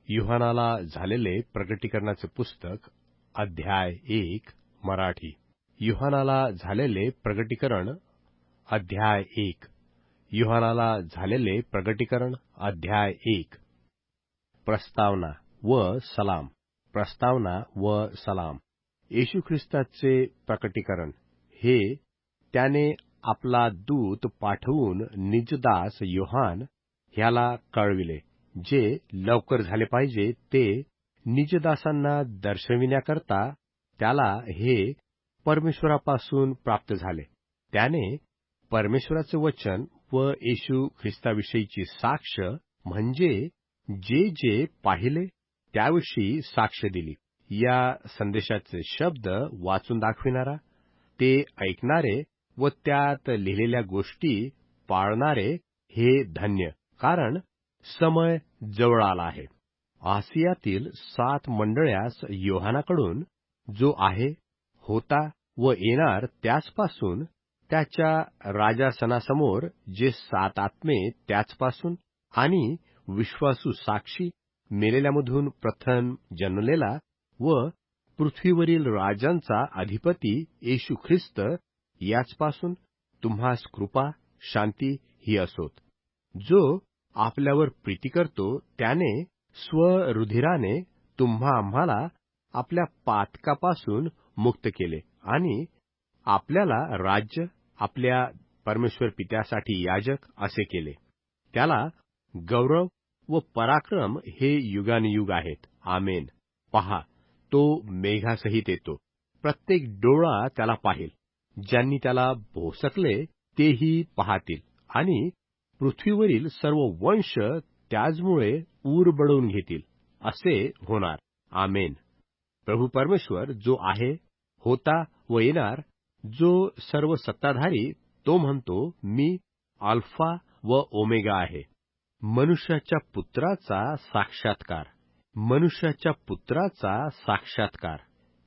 युहानाला झालेले प्रकटीकरणाचे पुस्तक अध्याय 1 मराठी. युहानाला झालेले प्रकटीकरण अध्याय 1. युहानाला झालेले प्रकटीकरण अध्याय 1. प्रस्तावना व सलाम. प्रस्तावना व सलाम. येशू ख्रिस्ताचे प्रकटीकरण हे त्याने आपला दूत पाठवून निजदास योहान ह्याला कळविले, जे लवकर झाले पाहिजे ते निजदासांना दर्शविण्याकरता त्याला हे परमेश्वरापासून प्राप्त झाले. त्याने परमेश्वराचे वचन व येशू ख्रिस्ताविषयीची साक्ष म्हणजे जे जे पाहिले त्याविषयी साक्ष दिली. या संदेशाचे शब्द वाचून दाखविणारा, ते ऐकणारे व त्यात लिहिलेल्या गोष्टी पाळणारे हे धन्य, कारण समय जवळ आला आहे. आसियातील 7 मंडळ्यास योहानाकडून, जो आहे, होता व येणार त्याचपासून, त्याच्या राजासनासमोर जे 7 आत्मे त्याचपासून, आणि विश्वासू साक्षी, मेलेल्यामधून प्रथम जन्मलेला व पृथ्वीवरील राजांचा अधिपती येशू ख्रिस्त याचपासून तुम्हास कृपा शांती ही असोत. जो आपल्यावर प्रीती करतो त्याने स्वरुधिराने आम्हाला आपल्या पातकापासून मुक्त केले आणि आपल्याला राज्य, आपल्या परमेश्वर पित्यासाठी याजक असे केले. त्याला गौरव व पराक्रम हे युगानुयुग आहेत. आमेन. पहा, तो मेघासहित येतो. प्रत्येक डोळा त्याला पाहिल. ज्यांनी त्याला भोसकले तेही पाहतील, आणि पृथ्वीवरील सर्व वंश त्याचमुळे ऊर बडवून घेतील. असे होणार. आमेन. प्रभू परमेश्वर जो आहे, होता व येणार, जो सर्व सत्ताधारी, तो म्हणतो, मी अल्फा व ओमेगा आहे. मनुष्याच्या पुत्राचा साक्षात्कार. मनुष्याच्या पुत्राचा साक्षात्कार.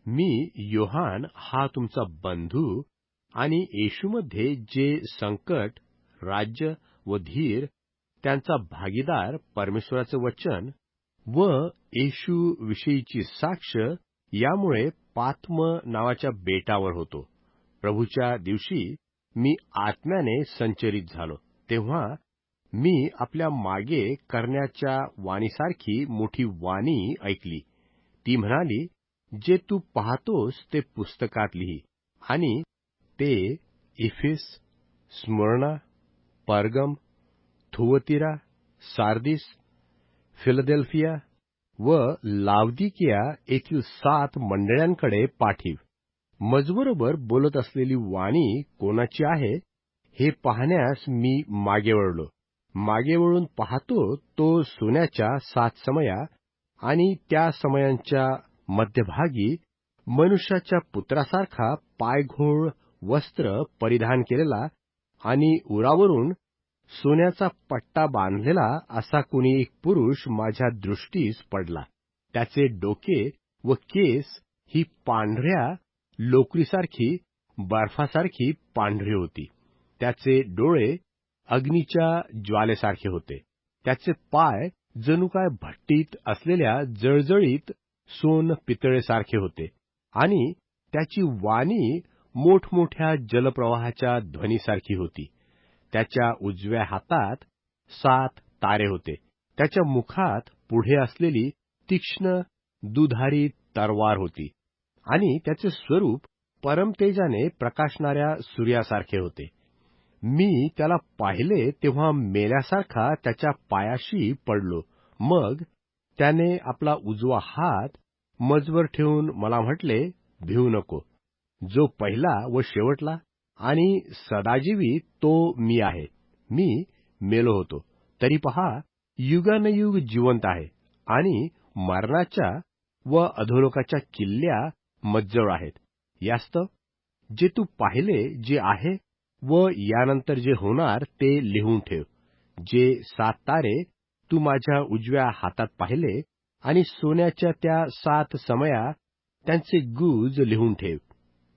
मी योहान हा तुमचा बंधू आणि येशूमध्ये जे संकट, राज्य व धीर त्यांचा भागीदार, परमेश्वराचे वचन व येशू विषयीची साक्ष यामुळे पात्म नावाच्या बेटावर होतो. प्रभूच्या दिवशी मी आत्म्याने संचरित झालो, तेव्हा मी आपल्या मागे करण्याच्या वाणीसारखी मोठी वाणी ऐकली. ती म्हणाली, जे तू पाहतोस ते पुस्तकात लिही, आणि ते इफिस, स्मुर्ना, पर्गम, थुवतीरा, सार्दिस, फिलडेल्फिया व लावदिकिया येथील 7 मंडळांकडे पाठीव. मजबरोबर बोलत असलेली वाणी कोणाची आहे हे पाहण्यास मी मागे वळलो. मागे वळून पाहतो तो सोन्याच्या 7 समया आणि त्या समयांच्या मध्यभागी मनुष्याच्या पुत्रासारखा पायघोळ वस्त्र परिधान केलेला आणि उरावरून सोन्याचा पट्टा बांधलेला असा कोणी एक पुरुष माझ्या दृष्टीस पडला. त्याचे डोके व केस ही पांढऱ्या लोकरीसारखी, बर्फासारखी पांढरी होती. त्याचे डोळे अग्नीच्या ज्वालेसारखे होते. त्याचे पाय जणू काय भट्टीत असलेल्या जळजळीत सोन पितळेसारखे होते, आणि त्याची वाणी मोठमोठ्या जलप्रवाहाच्या ध्वनीसारखी होती. त्याच्या उजव्या हातात 7 तारे होते. त्याच्या मुखात पुढे असलेली तीक्ष्ण दुधारी तरवार होती, आणि त्याचे स्वरूप परमतेजाने प्रकाशणाऱ्या सूर्यासारखे होते. मी त्याला पाहिले तेव्हा मेल्यासारखा त्याच्या पायाशी पडलो. मग त्याने आपला उजवा हात मजवर ठेवून मला म्हटले, भिवू नको. जो पहिला व शेवटला आणि सदाजीवी तो मी आहे. मी मेलो होतो, तरी पहा, युगानयुग जिवंत आहे, आणि मरणाच्या व अधोलोकाच्या किल्ल्या मज्जळ आहेत. यास्तव जे तू पाहिले जे आहे व यानंतर जे होणार ते लिहून ठेव. जे 7 तारे तू माझ्या उजव्या हातात पाहिले, आणि सोन्याच्या त्या 7 समया त्यांचे गुज लिहून ठेव.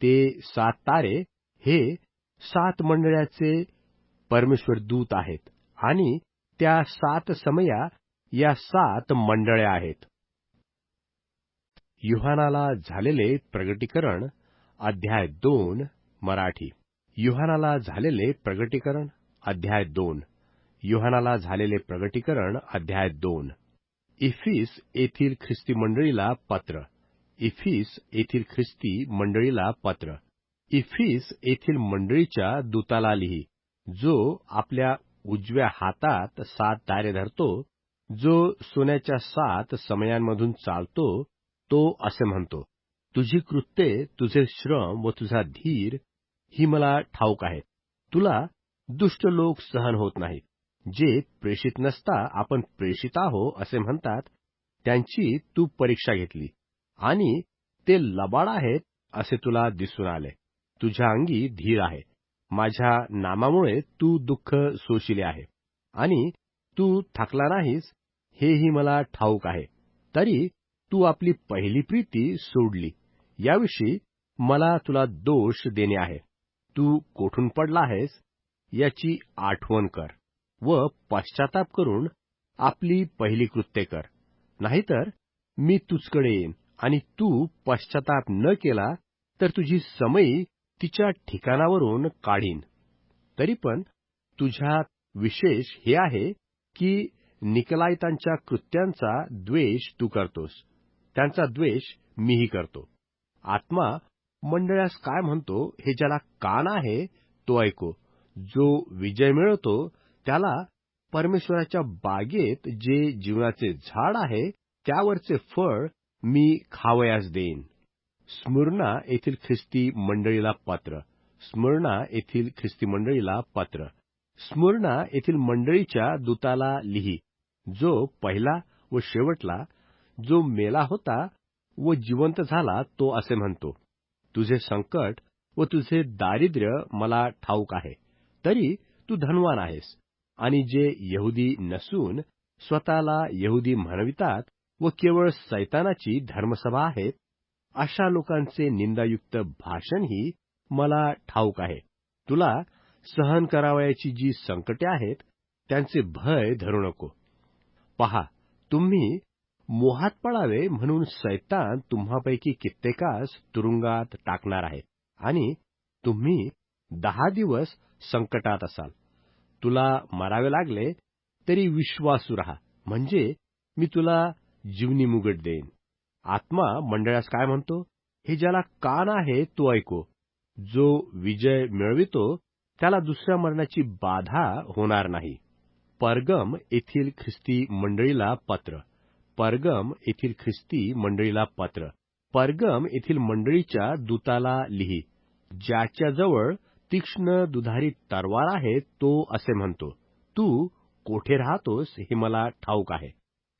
ते 7 तारे हे 7 मंडळाचे परमेश्वर दूत आहेत, आणि त्या 7 समया या 7 मंडळ्या आहेत. युहानाला झालेले प्रगटीकरण अध्याय 2 मराठी. युहानाला झालेले प्रगटीकरण अध्याय 2. युहानाला झालेले प्रगटीकरण अध्याय 2. इफिस येथील ख्रिस्ती मंडळीला पत्र. इफिस येथील ख्रिस्ती मंडळीला पत्र. इफिस येथील मंडळीच्या दूताला लिही, जो आपल्या उजव्या हातात 7 तारे धरतो, जो सोन्याच्या 7 समयांमधून चालतो, तो असे म्हणतो, तुझी कृत्ये, तुझे श्रम व तुझा धीर ही मला ठाऊक आहे. तुला दुष्ट लोक सहन होत नाहीत. जे प्रेषित नसता आपण प्रेषित आहो असे म्हणतात, त्यांची तू परीक्षा घेतली आणि ते लबाड आहेत असे तुला दिसून आले. तुझ्या अंगी धीर आहे. माझ्या नामामुळे तू दुःख सोशिले आहे आणि तू थकला नाहीस, हेही मला ठाऊक आहे. तरी तू आपली पहिली प्रीती सोडली. याविषयी मला तुला दोष देणे आहे. तू कोठून पडला आहेस याची आठवण कर व पश्चाताप करून आपली पहिली कृत्ये कर. नाहीतर मी तुझकडे येईन आणि तू पश्चाताप न केला तर तुझी समई तिच्या ठिकाणावरून काढीन. तरी पण तुझ्यात विशेष हे आहे की निकलाइतांच्या कृत्यांचा द्वेष तू करतोस. त्यांचा द्वेष मीही करतो. आत्मा मंडळास काय म्हणतो हे ज्याला कान आहे तो ऐको. जो विजय मिळवतो त्याला परमेश्वराच्या बागेत जे जीवनाचे झाड आहे त्यावरचे फळ मी खावयास देईन. स्मुर्ना येथील ख्रिस्ती मंडळीला पत्र. स्मुर्ना येथील ख्रिस्ती मंडळीला पत्र. स्मुर्ना येथील मंडळीच्या दूताला लिही, जो पहिला व शेवटला, जो मेला होता व जिवंत झाला, तो असे म्हणतो, तुझे संकट व तुझे दारिद्र्य मला ठाऊक आहे. तरी तू धनवान आहेस. आणि जे यहुदी नसून स्वतःला यहुदी म्हणवितात व केवळ सैतानाची धर्मसभा आहेत, अशा लोकांचे निंदायुक्त भाषणही मला ठाऊक आहे. तुला सहन करावयाची जी संकटे आहेत त्यांचे भय धरू नको. पहा, तुम्ही मोहात पडावे म्हणून सैतान तुम्हापैकी कित्येकास तुरुंगात टाकणार आहे आणि तुम्ही 10 दिवस संकटात असाल. तुला मरावे लागले तरी विश्वासू रहा, म्हणजे मी तुला जीवनी मुगट देईन. आत्मा मंडळास काय म्हणतो हे ज्याला कान आहे तो ऐको. जो विजय मिळवितो त्याला दुसऱ्या मरणाची बाधा होणार नाही. परगम येथील ख्रिस्ती मंडळीला पत्र. परगम येथील ख्रिस्ती मंडळीला पत्र. परगम येथील मंडळीच्या दूताला लिही, ज्याच्याजवळ तीक्ष्ण दुधारी तरवार आहे, तो असे म्हणतो, तू कोठे राहतोस हे मला ठाऊक आहे.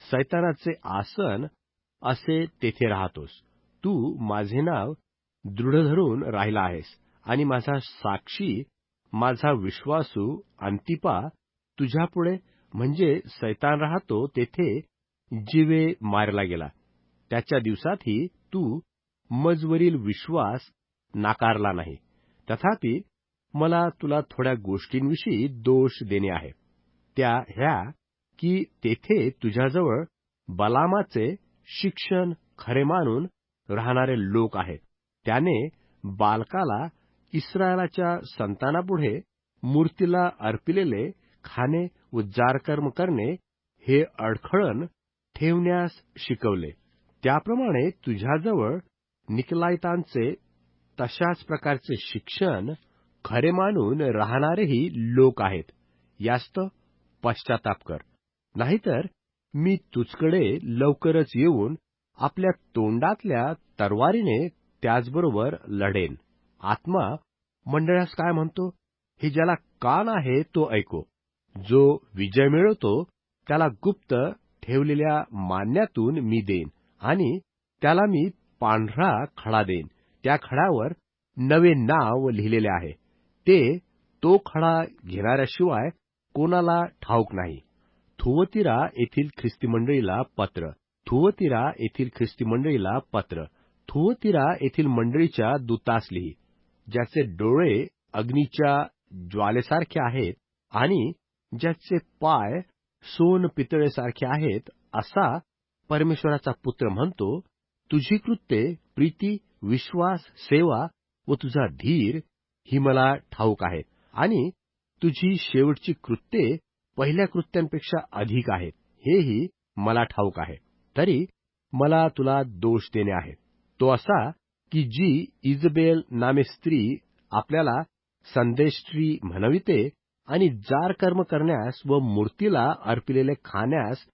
सैतानाचे आसन असे तेथे राहतोस. तू माझे नाव दृढ धरून राहिला आहेस आणि माझा साक्षी, माझा विश्वासू अंतिपा तुझ्यापुढे, म्हणजे सैतान राहतो तेथे, जीवे मारला गेला. त्याच्या दिवसातही तू मजवरील विश्वास नाकारला नाही. तथापि मला तुला थोड्या गोष्टींविषयी दोष देणे आहे. त्या ह्या की तेथे तुझ्याजवळ बलामाचे शिक्षण खरे मानून राहणारे लोक आहेत. त्याने बालकाला इस्रायलाच्या संतानापुढे मूर्तीला अर्पिलेले खाणे व जारकर्म करणे हे अडखळण ठेवण्यास शिकवले. त्याप्रमाणे तुझ्याजवळ निकलाइतांचे तशाच प्रकारचे शिक्षण खरे मानून राहणारेही लोक आहेत. यास्त पश्चाताप कर. नाहीतर मी तुझकडे लवकरच येऊन आपल्या तोंडातल्या तरवारीने त्याचबरोबर लढेन. आत्मा मंडळास काय म्हणतो हे ज्याला कान आहे तो ऐको. जो विजय मिळवतो त्याला गुप्त ठेवलेल्या मान्यातून मी देईन आणि त्याला मी पांढरा खडा देईन. त्या खड्यावर नवे नाव लिहिलेले आहे. तो खडा घेणाऱ्याशिवाय कोणाला ठाऊक नाही. थुवतीरा येथील ख्रिस्ती मंडळीला पत्र. थुवतीरा येथील ख्रिस्ती मंडळीला पत्र. थुवतीरा येथील मंडळीच्या दूतास लिही, ज्याचे डोळे अग्नीच्या ज्वालेसारखे आहेत आणि ज्याचे पाय सोन पितळेसारखे आहेत, असा परमेश्वराचा पुत्र म्हणतो, तुझी कृत्ये, प्रीती, विश्वास, सेवा व तुझा धीर ही मला ठाऊक आहेत, आणि तुझी शेवटची कृत्ये पहिल्या कृत्यांपेक्षा अधिक आहेत, हेही मला ठाऊक आहे. तरी मला तुला दोष देणे आहे, तो असा की जी इजबेल नामे स्त्री आपल्याला संदेष्टी म्हणविते आणि जार कर्म करण्यास व मूर्तीला अर्पिलेले खाण्यास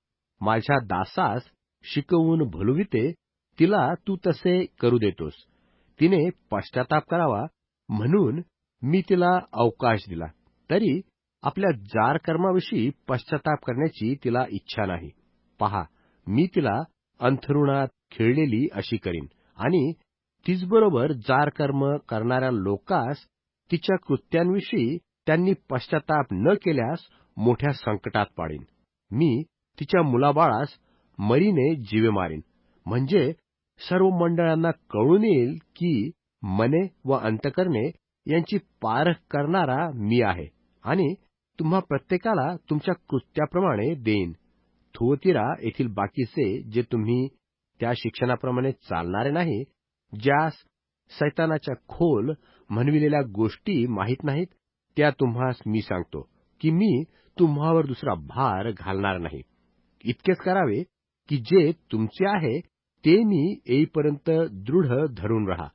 माझ्या दासास शिकवून भुलविते, तिला तू तसे करू देतोस. तिने पश्चाताप करावा म्हणून मी तिला अवकाश दिला, तरी आपल्या जार कर्माविषयी पश्चाताप करण्याची तिला इच्छा नाही. पहा, मी तिला अंथरुणात खिळलेली अशी करीन, आणि तिचबरोबर जार कर्म करणाऱ्या लोकास तिच्या कृत्यांविषयी त्यांनी पश्चाताप न केल्यास मोठ्या संकटात पाडीन. मी तिच्या मुलाबाळास मरीने जीवे मारीन, म्हणजे सर्व मंडळांना कळून येईल की मने व अंतकरणे यांची पारख करणारा मी आहे, आणि तुम्हा प्रत्येकाला तुमच्या कृत्याप्रमाणे देईन. थुअतिरा येथील बाकीचे जे तुम्ही त्या शिक्षणाप्रमाणे चालणारे नाही, ज्यास सैतानाच्या खोल म्हणविलेल्या गोष्टी माहीत नाहीत, त्या तुम्हास मी सांगतो की मी तुम्हावर दुसरा भार घालणार नाही. इतकेच करावे की जे तुमचे आहे ते मी येईपर्यंत दृढ धरून राहा.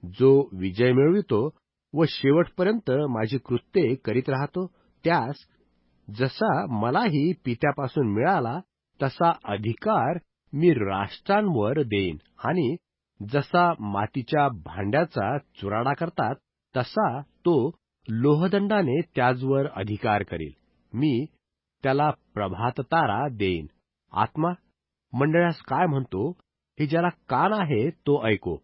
जो विजय मिळवितो व शेवटपर्यंत माझी कृत्ये करीत राहतो, त्यास जसा मलाही पित्यापासून मिळाला तसा अधिकार मी राष्ट्रांवर देईन, आणि जसा मातीच्या भांड्याचा चुराडा करतात तसा तो लोहदंडाने त्याचवर अधिकार करील. मी त्याला प्रभाततारा देईन. आत्मा मंडळास काय म्हणतो हे ज्याला कान आहे तो ऐको.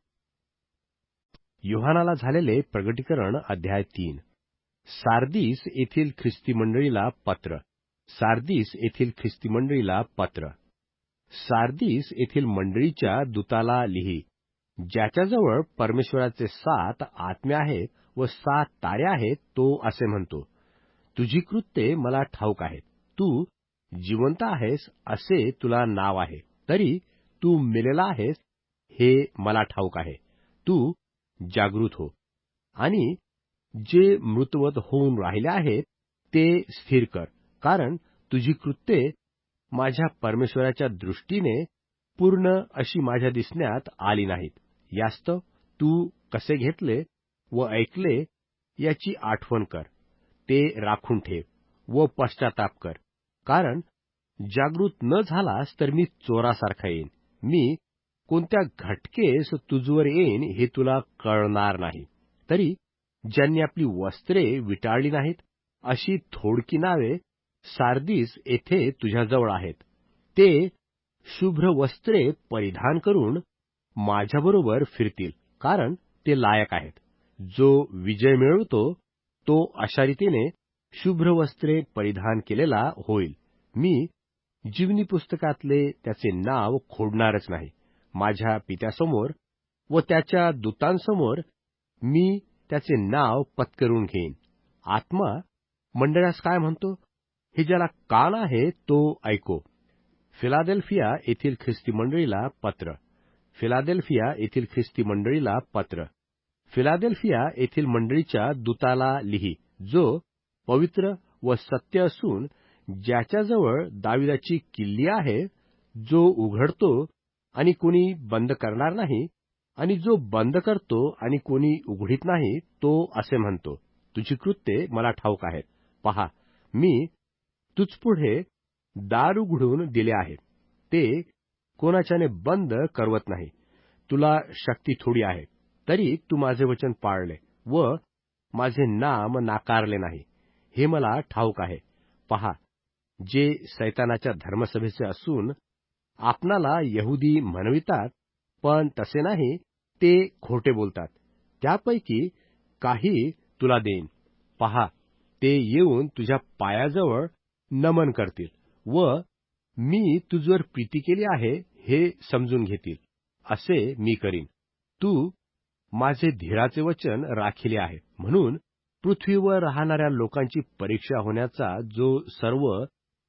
योहानाला झालेले प्रगटीकरण अध्याय 3. सार्दिस येथील ख्रिस्ती मंडळीला पत्र. सार्दिस येथील ख्रिस्ती मंडळीला पत्र. सार्दिस येथील मंडळीच्या दूताला लिही, ज्याच्याजवळ परमेश्वराचे 7 आत्मे आहेत व 7 तारे आहेत, तो असे म्हणतो, तुझी कृत्ये मला ठाऊक आहेत. तू जिवंत आहेस असे तुला नाव आहे, तरी तू मेलेला आहेस हे मला ठाऊक आहे. तू जागृत हो, आणि जे मृतवत होऊन राहिले आहेत ते स्थिर कर, कारण तुझी कृत्ये माझ्या परमेश्वराच्या दृष्टीने पूर्ण अशी माझ्या दिसण्यात आली नाहीत. यास्तव तू कसे घेतले व ऐकले याची आठवण कर, ते राखून ठेव व पश्चाताप कर, कारण जागृत न झालास तर मी चोरासारखा येईन. मी कोणत्या घटकेस तुझवर येईन हे तुला कळणार नाही. तरी ज्यांनी आपली वस्त्रे विटाळली नाहीत अशी थोडकी नावे सार्दिस येथे तुझ्याजवळ आहेत. ते शुभ्र वस्त्रे परिधान करून माझ्याबरोबर फिरतील, कारण ते लायक आहेत. जो विजय मिळवतो तो अशा रीतीने शुभ्र वस्त्रे परिधान केलेला होईल. मी जीवनी पुस्तकातले त्याचे नाव खोडणारच नाही. माझ्या पित्यासमोर व त्याच्या दूतांसमोर मी त्याचे नाव पत्करून घेईन. आत्मा मंडळास काय म्हणतो हे ज्याला कान आहे तो ऐको. फिलाडेल्फिया येथील ख्रिस्ती मंडळीला पत्र. फिलाडेल्फिया येथील ख्रिस्ती मंडळीला पत्र. फिलाडेल्फिया येथील मंडळीच्या दूताला लिही, जो पवित्र व सत्य असून ज्याच्याजवळ दाविदाची किल्ली आहे, जो उघडतो आणि कोणी बंद करणार नाही, आणि जो बंद करतो आणि कोणी उघडीत नाही, तो असे म्हणतो, तुझी कृत्ये मला ठाऊक आहेत. पहा, मी तुझपुढे दार उघडून दिले आहेत, ते कोणाच्याने बंद करवत नाही. तुला शक्ती थोडी आहे, तरी तू माझे वचन पाळले व माझे नाम नाकारले नाही, हे मला ठाऊक आहे. पहा, जे सैतानाच्या धर्मसभेचे असून आपणाला यहुदी म्हणवितात, पण तसे नाही, ते खोटे बोलतात. त्यापैकी काही तुला देईन. पहा, ते येऊन तुझ्या पायाजवळ नमन करतील व मी तुझवर प्रीती केली आहे हे समजून घेतील, असे मी करीन. तू माझे धीराचे वचन राखिले आहे, म्हणून पृथ्वीवर राहणाऱ्या लोकांची परीक्षा होण्याचा जो सर्व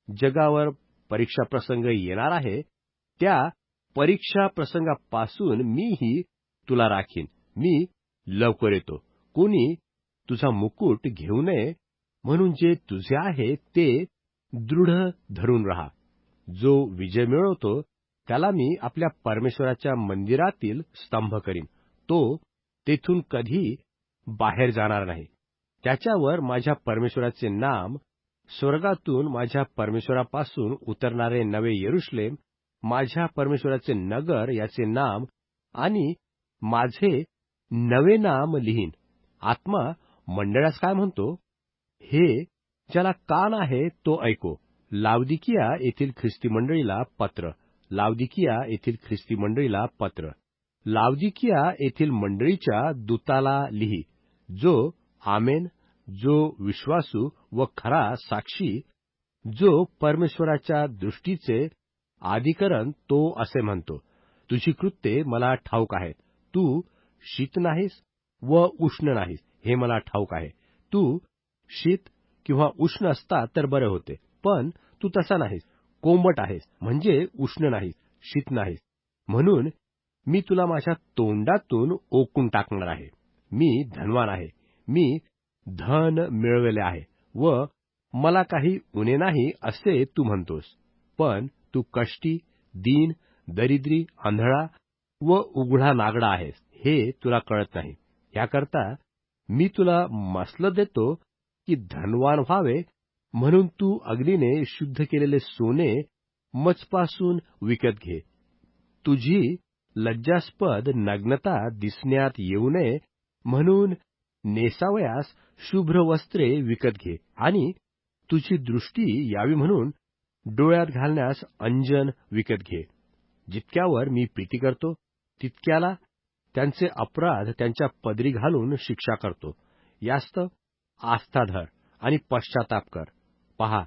जगावर परीक्षा प्रसंग येणार आहे, त्या परीक्षा प्रसंगापासून मीही तुला राखीन. मी लवकर येतो. कोणी तुझा मुकुट घेऊ नये म्हणून जे तुझे आहे ते दृढ धरून राहा. जो विजय मिळवतो त्याला मी आपल्या परमेश्वराच्या मंदिरातील स्तंभ करीन. तो तेथून कधी बाहेर जाणार नाही. त्याच्यावर माझ्या परमेश्वराचे नाम, स्वर्गातून माझ्या परमेश्वरापासून उतरणारे नवे यरूशलेम, माझ्या परमेश्वराचे नगर याचे नाम आणि माझे नवे नाम लिहीन. आत्मा मंडळास काय म्हणतो, हे ज्याला कान आहे तो ऐको. लावदिकिया येथील ख्रिस्ती मंडळीला पत्र. लावदिकिया येथील ख्रिस्ती मंडळीला पत्र. लावदिकिया येथील मंडळीच्या दूताला लिही. जो आमेन, जो विश्वासू व खरा साक्षी, जो परमेश्वराच्या दृष्टीचे आधिकरण, तो असे म्हणतो, तुझी कृत्ये मला ठाऊक आहेत. तू शीत नाहीस व उष्ण नाहीस, हे मला ठाऊक आहे. तू शीत किंवा उष्ण असता तर बरे होते, पण तू तसा नाहीस. कोंबट आहेस, म्हणजे उष्ण नाहीस, शीत नाहीस. म्हणून मी तुला माझ्या तोंडातून ओकून टाकणार आहे. मी धनवान आहे, मी धन मिळवले आहे व मला काही उणे नाही असे तू म्हणतोस. पण तू कष्टी, दीन, दरिद्री, आंधळा व उघडा नागडा आहेस, हे तुला कळत नाही. याकरता मी तुला मसलत देतो की धनवान व्हावे, म्हणून तू अग्नीने शुद्ध केलेले सोने मजपासून विकत घे. तुझी लज्जास्पद नग्नता दिसण्यात येऊ नये म्हणून नेसावयास शुभ्र वस्त्रे विकत घे. आणि तुझी दृष्टी यावी म्हणून डोळ्यात घालण्यास अंजन विकत घे. जितक्यावर मी प्रीती करतो तितक्याला त्यांचे अपराध त्यांच्या पदरी घालून शिक्षा करतो. यास्त आस्था धर आणि पश्चाताप कर. पहा,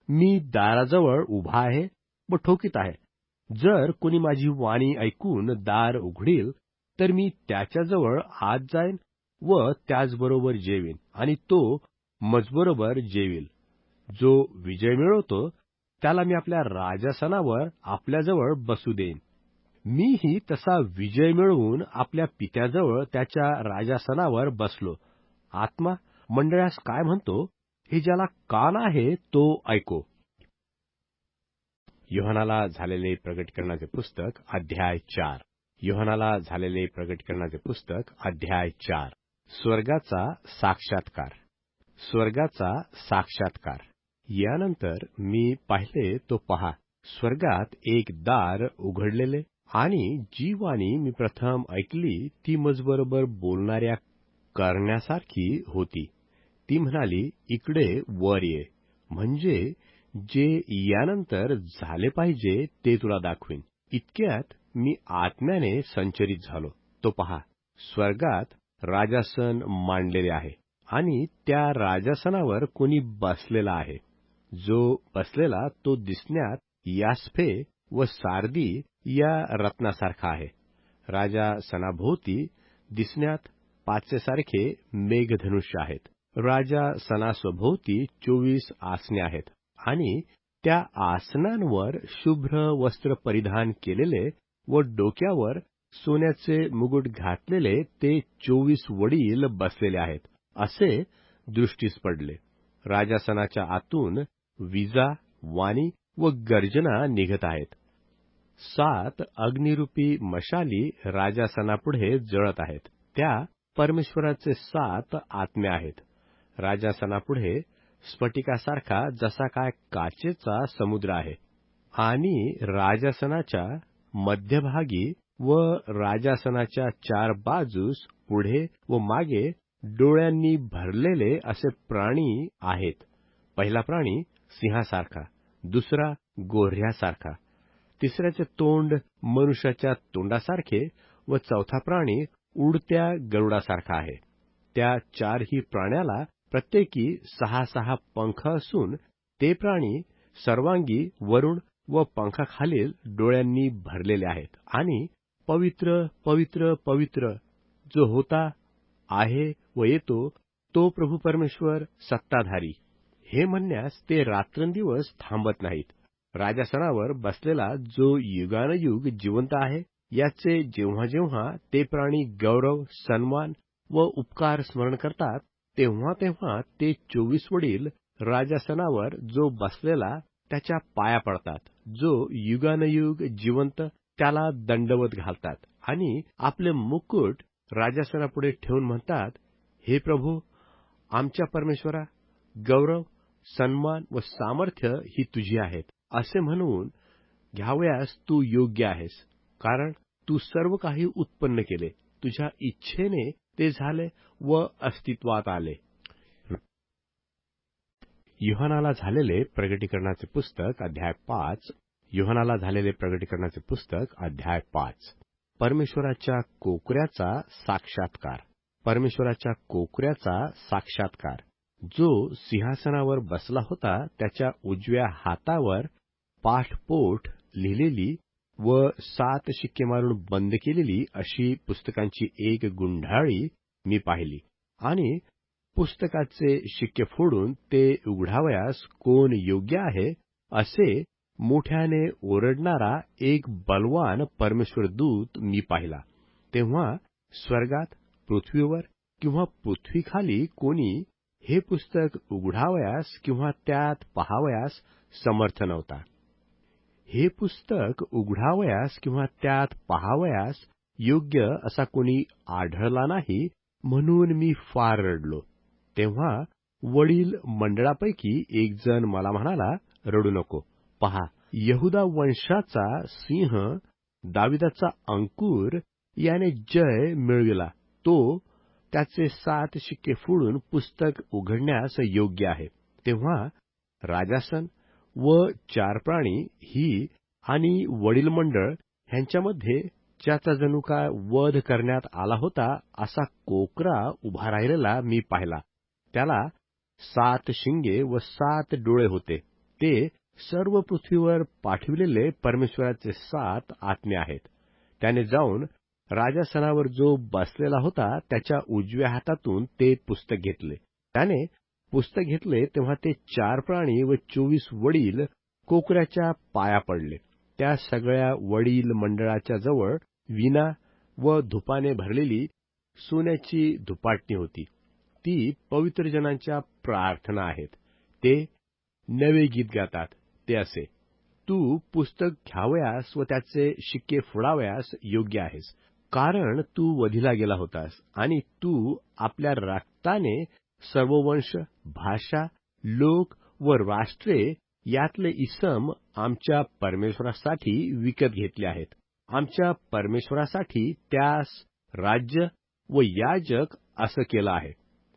मी दाराजवळ उभा आहे व ठोकीत आहे. जर कोणी माझी वाणी ऐकून दार उघडील तर मी त्याच्याजवळ आत जाईन व त्याचबरोबर जेवीन आणि तो मजबरोबर जेवील. जो विजय मिळवतो त्याला मी आपल्या राजासनावर आपल्याजवळ बसू देईन. मीही तसा विजय मिळवून आपल्या पित्याजवळ त्याच्या राजासनावर बसलो. आत्मा मंडळास काय म्हणतो, हे ज्याला कान आहे तो ऐको. योहानाला झालेले प्रगटीकरणाचे पुस्तक अध्याय 4. योहानाला झालेले प्रगटीकरणाचे पुस्तक अध्याय 4. स्वर्गाचा साक्षात्कार. स्वर्गाचा साक्षात्कार. यानंतर मी पाहिले तो पहा, स्वर्गात एक दार उघडलेले, आणि जी वाणी मी प्रथम ऐकली ती मजबरोबर बोलणाऱ्या करण्यासारखी होती. ती म्हणाली, इकडे वर ये, म्हणजे जे यानंतर झाले पाहिजे ते तुला दाखवीन. इतक्यात मी आत्म्याने संचरित झालो. तो पहा, स्वर्गात राजासन मांडलेले आहे आणि त्या राजासनावर कोणी बसलेला आहे. जो बसलेला तो दिसण्यात यास्फे व सारदी या रत्नासारखा आहे. राजासनाभोवती दिसण्यात पाचेसारखे मेघधनुष्य आहेत. राजासनासभोवती 24 आसने आहेत आणि त्या आसनांवर शुभ्र वस्त्र परिधान केलेले व डोक्यावर सोन्याचे मुकुट घातलेले ते 24 वडील बसलेले आहेत, असे दृष्टीस पडले. राजासनाच्या आतून विजा, वाणी व गर्जना निघत आहेत. 7 अग्निरूपी मशाली राजासनापुढे जळत आहेत. त्या परमेश्वराचे 7 आत्मे आहेत. राजासनापुढे स्फटिकासारखा जसा काय काचेचा समुद्र आहे. आणि राजासनाच्या मध्यभागी व राजासनाच्या 4 बाजूस पुढे व मागे डोळ्यांनी भरलेले असे प्राणी आहेत. पहिला प्राणी सिंहासारखा, दुसरा गोऱ्ह्यासारखा, तिसऱ्याचे तोंड मनुष्याच्या तोंडासारखे व चौथा प्राणी उडत्या गरुडासारखा आहे. त्या 4ही प्राण्याला प्रत्येकी 6 पंख असून ते प्राणी सर्वांगी वरुण व पंखाखालील डोळ्यांनी भरलेले आहेत आणि पवित्र, पवित्र, पवित्र जो होता, आहे व येतो तो प्रभू परमेश्वर सत्ताधारी, हे म्हणण्यास ते रात्रंदिवस थांबत नाहीत. राजासनावर बसलेला जो युगानयुग जिवंत आहे, याचे जेव्हा जेव्हा ते प्राणी गौरव, सन्मान व उपकार स्मरण करतात, तेव्हा तेव्हा ते 24 वडील राजासनावर जो बसलेला त्याच्या पाया पडतात, जो युगानयुग जिवंत, त्याला दंडवत घालतात आणि आपले मुकुट राजासनापुढे ठेवून म्हणतात, हे प्रभू, आमच्या परमेश्वरा, गौरव, सन्मान व सामर्थ्य ही तुझी आहेत, असे म्हणून घ्यावयास तू योग्य आहेस. कारण तू सर्व काही उत्पन्न केले, तुझ्या इच्छेने ते झाले व अस्तित्वात आले. योहानाला झालेले प्रगटीकरणाचे पुस्तक अध्याय 5. योहानाला झालेले प्रगटीकरणाचे पुस्तक अध्याय 5. परमेश्वराच्या कोकऱ्याचा साक्षात्कार. परमेश्वराच्या कोकऱ्याचा साक्षात्कार. जो सिंहासनावर बसला होता त्याच्या उजव्या हातावर पाठपोठ लिहिलेली व 7 शिक्के मारून बंद केलेली अशी पुस्तकांची एक गुंढाळी मी पाहिली. आणि पुस्तकाचे शिक्के फोडून ते उघडावयास कोण योग्य आहे, असे मोठ्याने ओरडणारा एक बलवान परमेश्वर दूत मी पाहिला. तेव्हा स्वर्गात, पृथ्वीवर किंवा पृथ्वीखाली कोणी हे पुस्तक उघडावयास किंवा त्यात पहावयास समर्थ नव्हता. हे पुस्तक उघडावयास किंवा त्यात पहावयास योग्य असा कोणी आढळला नाही, म्हणून मी फार रडलो. तेव्हा वडील मंडळापैकी एक जण मला म्हणाला, रडू नको. पहा, यहूदा वंशाचा सिंह, दाविदाचा अंकुर याने जय मिळविला. तो त्याचे 7 शिक्के फोडून पुस्तक उघडण्यास योग्य आहे. तेव्हा राजासन व 4 प्राणी ही आणि वडील मंडळ ह्यांच्यामध्ये ज्याचा जणू काय वध करण्यात आला होता असा कोकरा उभा राहिलेला मी पाहिला. त्याला 7 शिंगे व 7 डोळे होते. ते सर्व पृथ्वीवर पाठविलेले परमेश्वराचे 7 आत्मे आहेत. त्याने जाऊन राजासनावर जो बसलेला होता त्याच्या उजव्या हातातून ते पुस्तक घेतले. त्याने पुस्तक घेतले तेव्हा ते 4 प्राणी व 24 वडील कोकऱ्याच्या पाया पडले. त्या सगळ्या वडील मंडळाच्या जवळ वीणा व धुपाने भरलेली सोन्याची धुपाटणी होती. ती पवित्र जनांच्या प्रार्थना आहेत. ते नवे गीत गातात. ते असे, तू पुस्तक घ्यावयास व त्याचे शिक्के फोडावयास योग्य आहेस, कारण तू वधिला गेला होतास आणि तू आपल्या रक्ताने सर्व वंश, भाषा, लोक व राष्ट्रे यातले इसम आमच्या परमेश्वरासाठी विकत घेतले आहेत. आमच्या परमेश्वरासाठी त्यास राज्य व याजक असं केलं आहे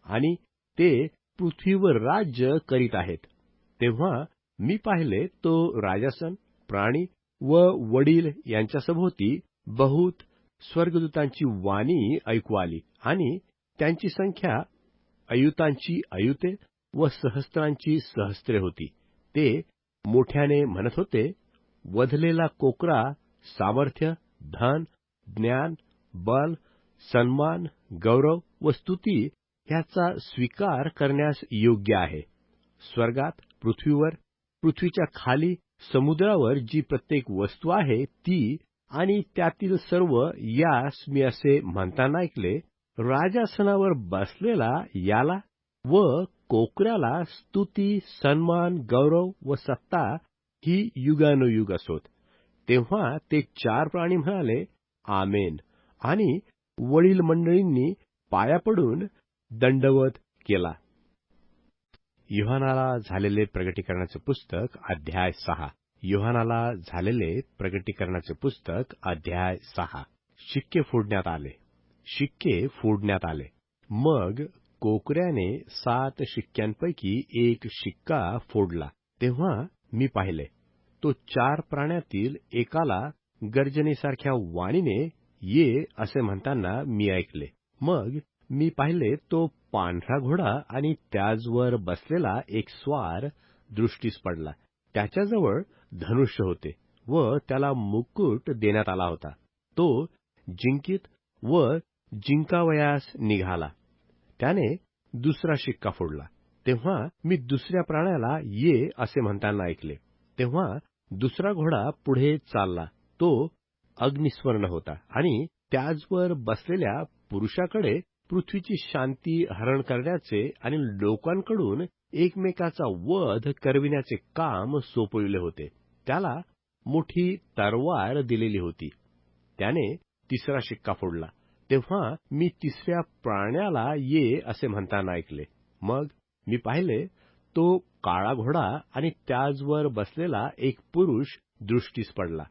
आणि ते पृथ्वीवर राज्य करीत आहेत. तेव्हा मी पाहिले तो राजासन, प्राणी व वडील यांच्या सभोवती बहुत स्वर्गदूतांची वाणी ऐकू आली आणि त्यांची संख्या अयुतांची अयुते व सहस्त्रांची सहस्त्रे होती. ते मोठ्याने म्हणत होते, वधलेला कोकरा सामर्थ्य, धन, ज्ञान, बल, सन्मान, गौरव व स्तुती ह्याचा स्वीकार करण्यास योग्य आहे. स्वर्गात, पृथ्वीवर, पृथ्वीच्या खाली, समुद्रावर जी प्रत्येक वस्तू आहे ती आणि त्यातील सर्व यास मी असे म्हणताना ऐकले, राजासनावर बसलेला याला व कोकऱ्याला स्तुती, सन्मान, गौरव व सत्ता ही युगानुयुग असोत. तेव्हा ते 4 प्राणी म्हणाले, आमेन, आणि वडील मंडळींनी पाया पडून दंडवत केला. योहानाला झालेले प्रगटीकरणाचे पुस्तक अध्याय 6. योहानाला झालेले प्रगटीकरणाचे पुस्तक अध्याय 6. शिक्के फोडण्यात आले. शिक्के फोडण्यात आले. मग कोकऱ्याने 7 शिक्क्यांपैकी एक शिक्का फोडला. तेव्हा मी पाहिले, तो 4 प्राण्यातील एकाला गर्जनेसारख्या वाणीने ये असे म्हणताना मी ऐकले. मग मी पाहिले तो पांढरा घोडा आणि त्याचवर बसलेला एक स्वार दृष्टीस पडला. त्याच्याजवळ धनुष्य होते व त्याला मुकुट देण्यात आला होता. तो जिंकीत व जिंकावयास निघाला. त्याने दुसरा शिक्का फोडला. तेव्हा मी दुसऱ्या प्राण्याला ये असे म्हणताना ऐकले. तेव्हा दुसरा घोडा पुढे चालला. तो अग्निस्वर्ण होता आणि त्याचवर बसलेल्या पुरुषाकडे पृथ्वीची शांती हरण करण्याचे आणि लोकांकडून एकमेकाचा वध करविण्याचे काम सोपविले होते. त्याला मोठी तरवार दिलेली होती. त्याने तिसरा शिक्का फोडला. तेव्हा मी तिसऱ्या प्राण्याला ये असे म्हणताना ऐकले. मग मी पाहिले, तो काळा घोडा आणि त्याचवर बसलेला एक पुरुष दृष्टीस पडला.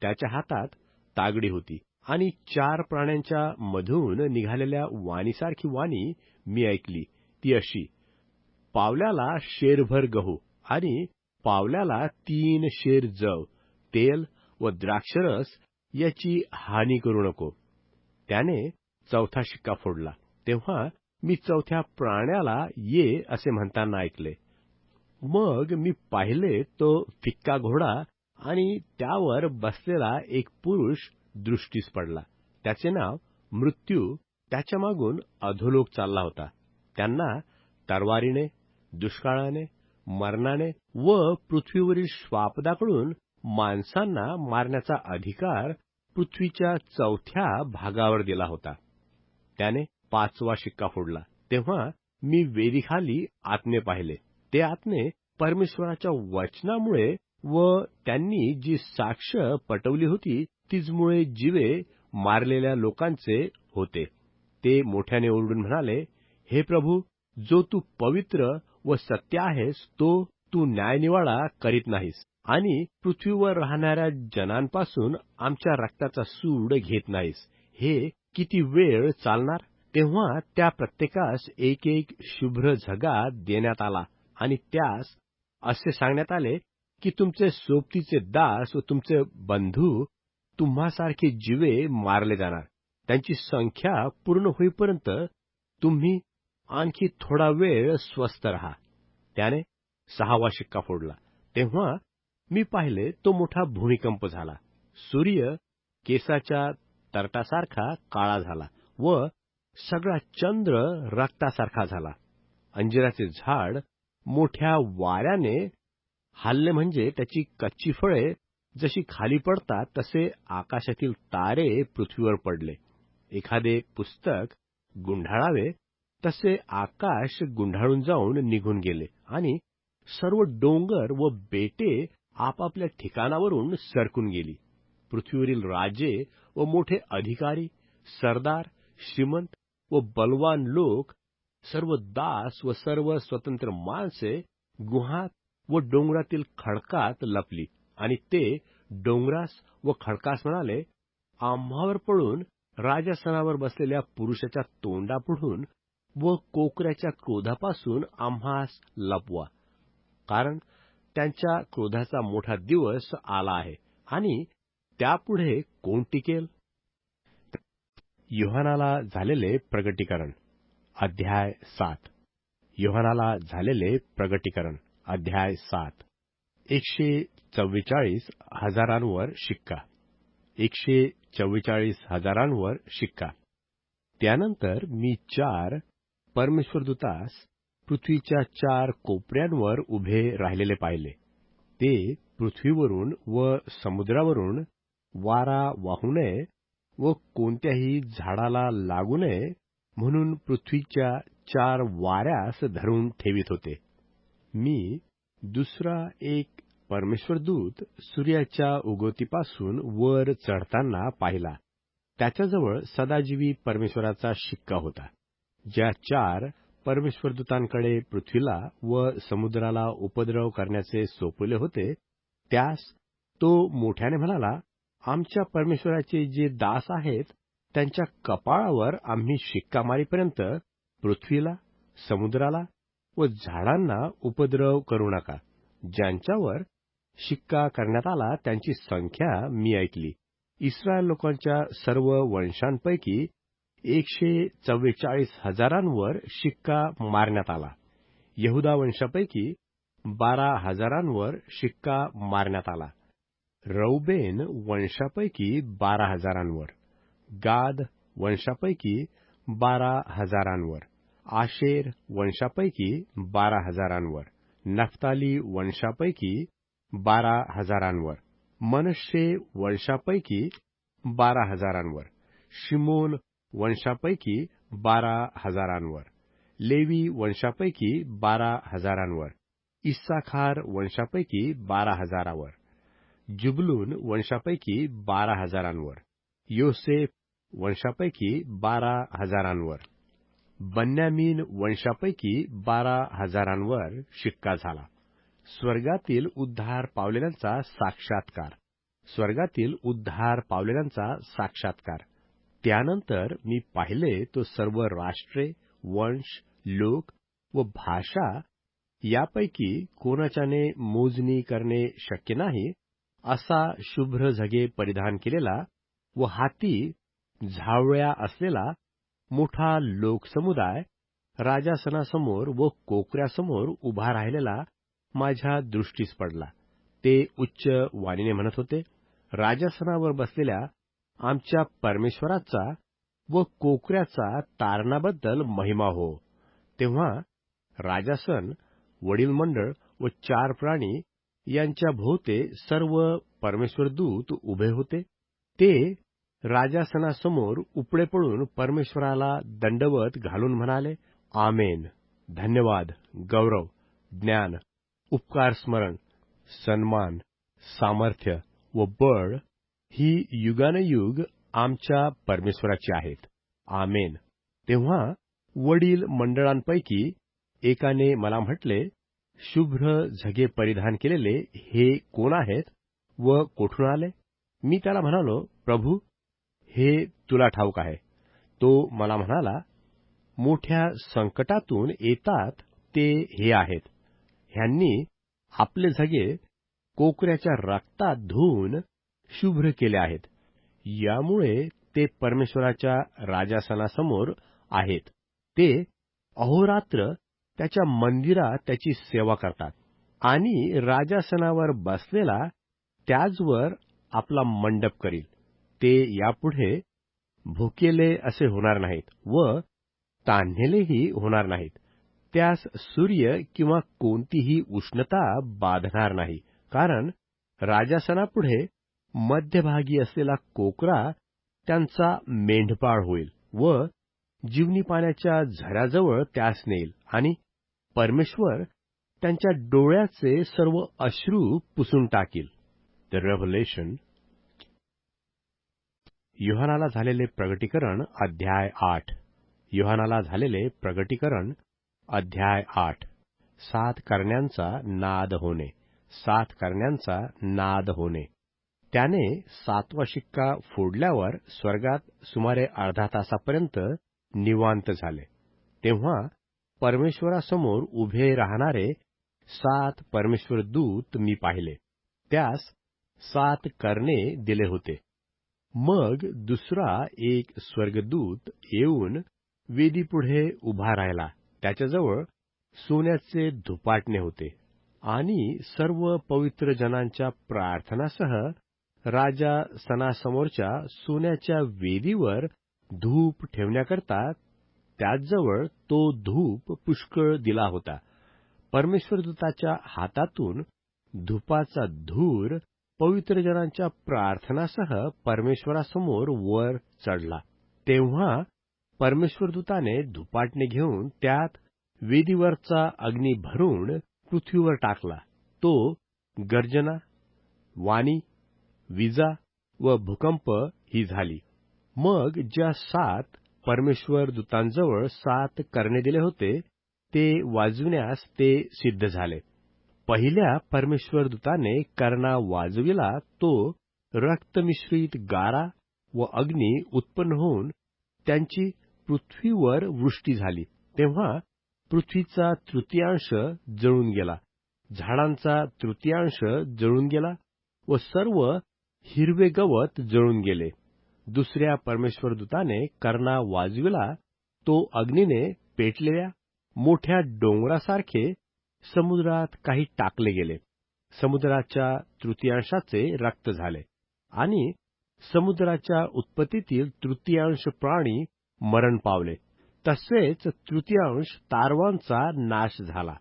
त्याच्या हातात तागडी होती आणि 4 प्राण्यांच्या मधून निघालेल्या वाणीसारखी वाणी मी ऐकली. ती अशी: पावल्याला शेरभर गहू आणि पावल्याला 3 शेर जव, तेल व द्राक्षरस याची हानी करू नको. त्याने चौथा शिक्का फोडला. तेव्हा मी चौथ्या प्राण्याला ये असे म्हणताना ऐकले. मग मी पाहिले, तो फिक्का घोडा आणि त्यावर बसलेला एक पुरुष दृष्टीस पडला. त्याचे नाव मृत्यू त्याच्या मागून अधोलोक चालला होता. त्यांना तरवारीने, दुष्काळाने, मरणाने व पृथ्वीवरील श्वापदाकडून माणसांना मारण्याचा अधिकार पृथ्वीच्या चौथ्या भागावर दिला होता. त्याने 5वा शिक्का फोडला. तेव्हा मी वेदीखाली आत्मे पाहिले. ते आत्मे परमेश्वराच्या वचनामुळे व त्यांनी जी साक्ष पटवली होती तीचमुळे जीवे मारलेल्या लोकांचे होते. ते मोठ्याने ओरडून म्हणाले, हे प्रभू, जो तू पवित्र व सत्य आहेस, तो तू न्यायनिवाडा करीत नाहीस आणि पृथ्वीवर राहणाऱ्या जनांपासून आमच्या रक्ताचा सूड घेत नाहीस. हे किती वेळ चालणार? तेव्हा त्या प्रत्येकास एक एक शुभ्र झगा देण्यात आला आणि त्यास असे सांगण्यात आले की तुमचे सोबतीचे दास व तुमचे बंधू तुम्हासारखे जीवे मारले जाणार. त्यांची संख्या पूर्ण होईपर्यंत तुम्ही आणखी थोडा वेळ स्वस्थ राहा. त्याने 6वा शिक्का फोडला. तेव्हा मी पाहिले, तो मोठा भूमिकंप झाला. सूर्य केसाच्या तरटासारखा काळा झाला व सगळा चंद्र रक्तासारखा झाला. अंजिराचे झाड मोठ्या वाऱ्याने हलले, म्हणजे त्याची कच्ची फळे जशी खाली पडतात तसे आकाशातील तारे पृथ्वीवर पडले. एखादे पुस्तक गुंढाळावे तसे आकाश गुंढाळून जाऊन निघून गेले आणि सर्व डोंगर व बेटे आपापल्या ठिकाणावरून सरकून गेली. पृथ्वीवरील राजे व मोठे अधिकारी, सरदार, श्रीमंत व बलवान लोक, सर्व दास व सर्व स्वतंत्र माणसे गुहात व डोंगरातील खडकात लपली आणि ते डोंगरास व खडकास म्हणाले, आम्हावर पडून राजासनावर बसलेल्या पुरुषाच्या तोंडापुढून व कोकऱ्याच्या क्रोधापासून आम्हास लपवा, कारण त्यांच्या क्रोधाचा मोठा दिवस आला आहे आणि त्यापुढे कोण टिकेल? योहानाला झालेले प्रगटीकरण अध्याय 7. योहानाला झालेले प्रगटीकरण अध्याय 7. 144 हजारांवर शिक्का. 144 हजारांवर शिक्का. त्यानंतर मी 4 परमेश्वरदूतास पृथ्वीच्या 4 कोपऱ्यांवर उभे राहिलेले पाहिले. ते पृथ्वीवरून व समुद्रावरून वारा वाहू नये व कोणत्याही झाडाला लागू नये म्हणून पृथ्वीच्या 4 वाऱ्यास धरून ठेवित होते. मी दुसरा एक परमेश्वरदूत सूर्याच्या उगवतीपासून वर चढताना पाहिला. त्याच्याजवळ सदाजीवी परमेश्वराचा शिक्का होता. ज्या 4 परमेश्वरदूतांकडे पृथ्वीला व समुद्राला उपद्रव करण्याचे सोपवले होते, त्यास तो मोठ्याने म्हणाला, आमच्या परमेश्वराचे जे दास आहेत त्यांच्या कपाळावर आम्ही शिक्का मारीपर्यंत पृथ्वीला, समुद्राला व झाडांना उपद्रव करू नका. ज्यांच्यावर शिक्का करण्यात आला त्यांची संख्या मी ऐकली. इस्रायल लोकांच्या सर्व वंशांपैकी 144 हजारांवर शिक्का मारण्यात आला. यहुदा वंशापैकी 12 हजारांवर शिक्का मारण्यात आला. रौबेन वंशापैकी 12 हजारांवर, गाद वंशापैकी 12 हजारांवर आशेर वंशापैकी 12,000 नफ्ताली वंशापैकी 12,000 मनश्शे वंशापैकी 12,000 शिमोन वंशापैकी 12,000 लेवी वंशापैकी 12,000 इस्साखार वंशापैकी 12,000 जुबलून वंशापैकी 12,000 योसेफ वंशापैकी 12,000 बन्यामीन वंशापैकी 12,000 शिक्का झाला. स्वर्गातील उद्धार पावलेल्यांचा साक्षात्कार. स्वर्गातील उद्धार पावलेल्यांचा साक्षात्कार. त्यानंतर मी पाहिले तो सर्व राष्ट्रे, वंश, लोक व भाषा यापैकी कोणाच्याने मोजणी करणे शक्य नाही असा शुभ्र झगे परिधान केलेला व हाती झावळ्या असलेला मोठा लोकसमुदाय राजासनासमोर व कोकऱ्यासमोर उभा राहिलेला माझ्या दृष्टीस पडला. ते उच्च वाणीने म्हणत होते, राजासनावर बसलेल्या आमच्या परमेश्वराचा व कोकऱ्याचा तारणाबद्दल महिमा हो. तेव्हा राजासन, वडील मंडळ व 4 प्राणी यांच्या भोवते सर्व परमेश्वरदूत उभे होते. ते राजासनासमोर उपडे पडून परमेश्वराला दंडवत घालून म्हणाले, आमेन. धन्यवाद, गौरव, ज्ञान, उपकार, स्मरण, सन्मान, सामर्थ्य व बळ ही युगानयुग आमच्या परमेश्वराची आहेत. आमेन. तेव्हा वडील मंडळांपैकी एकाने मला म्हटले, शुभ्र झगे परिधान केलेले हे कोण आहेत व कोठून आले? मी त्याला म्हणालो, प्रभू, हे तुला ठाऊक आहे. तो मला म्हणाला, मोठ्या संकटातून येतात ते हे आहेत. ह्यांनी आपले झगे कोकऱ्याच्या रक्तात धुवून शुभ्र केले आहेत. यामुळे ते परमेश्वराच्या राजासनासमोर आहेत. ते अहोरात्र त्याच्या मंदिरात त्याची सेवा करतात आणि राजासनावर बसलेला त्याचवर आपला मंडप करील. ते यापुढे भुकेले असे होणार नाहीत व तान्हेलेही होणार नाहीत. त्यास सूर्य किंवा कोणतीही उष्णता बाधणार नाही, कारण राजासनापुढे मध्यभागी असलेला कोकरा त्यांचा मेंढपाळ होईल व जीवनी पाण्याच्या झऱ्याजवळ त्यास नेईल आणि परमेश्वर त्यांच्या डोळ्याचे सर्व अश्रू पुसून टाकील. The revelation. योहानाला झालेले प्रगटीकरण अध्याय 8. योहानाला झालेले प्रगटीकरण अध्याय 8. 7 करण्यांचा नाद होणे. 7 करण्यांचा नाद होणे. त्याने 7वा शिक्का फोडल्यावर स्वर्गात सुमारे अर्धा तासापर्यंत निवांत झाले. तेव्हा परमेश्वरासमोर उभे राहणारे 7 परमेश्वर दूत मी पाहिले. त्यास 7 करणे दिले होते. मग दुसरा एक स्वर्गदूत येऊन वेदीपुढे उभा राहिला. त्याच्याजवळ सोन्याचे धुपाटणे होते आणि सर्व पवित्र जनांच्या प्रार्थनासह राजा सणासमोरच्या सोन्याच्या वेदीवर धूप ठेवण्याकरता त्याचजवळ तो धूप पुष्कळ दिला होता. परमेश्वरदूताच्या हातातून धूपाचा धूर पवित्र जनांच्या प्रार्थनासह परमेश्वरासमोर वर चढला. तेव्हा परमेश्वरदूताने धुपाटणे घेऊन त्यात वेदीवरचा अग्नी भरून पृथ्वीवर टाकला. तो गर्जना, वाणी, विजा व भूकंप ही झाली. मग ज्या 7 परमेश्वर दूतांजवळ 7 करणे दिले होते ते वाजविण्यास ते सिद्ध झाले. पहिल्या परमेश्वर दूताने कर्णा वाजविला तो रक्तमिश्रित गारा व अग्नी उत्पन्न होऊन त्यांची पृथ्वीवर वृष्टी झाली. तेव्हा पृथ्वीचा तृतीयांश जळून गेला, झाडांचा तृतीयांश जळून गेला व सर्व हिरवे गवत जळून गेले. दुसऱ्या परमेश्वर दूताने कर्णा वाजविला तो अग्नीने पेटलेल्या मोठ्या डोंगरासारखे समुद्रात काही टाकले गेले. समुद्राच्या तृतीयांशाचे रक्त झाले आणि समुद्राच्या उत्पत्तीतील तृतीयांश प्राणी मरण पावले. तसेच तृतीयांश तारवांचा नाश झाला.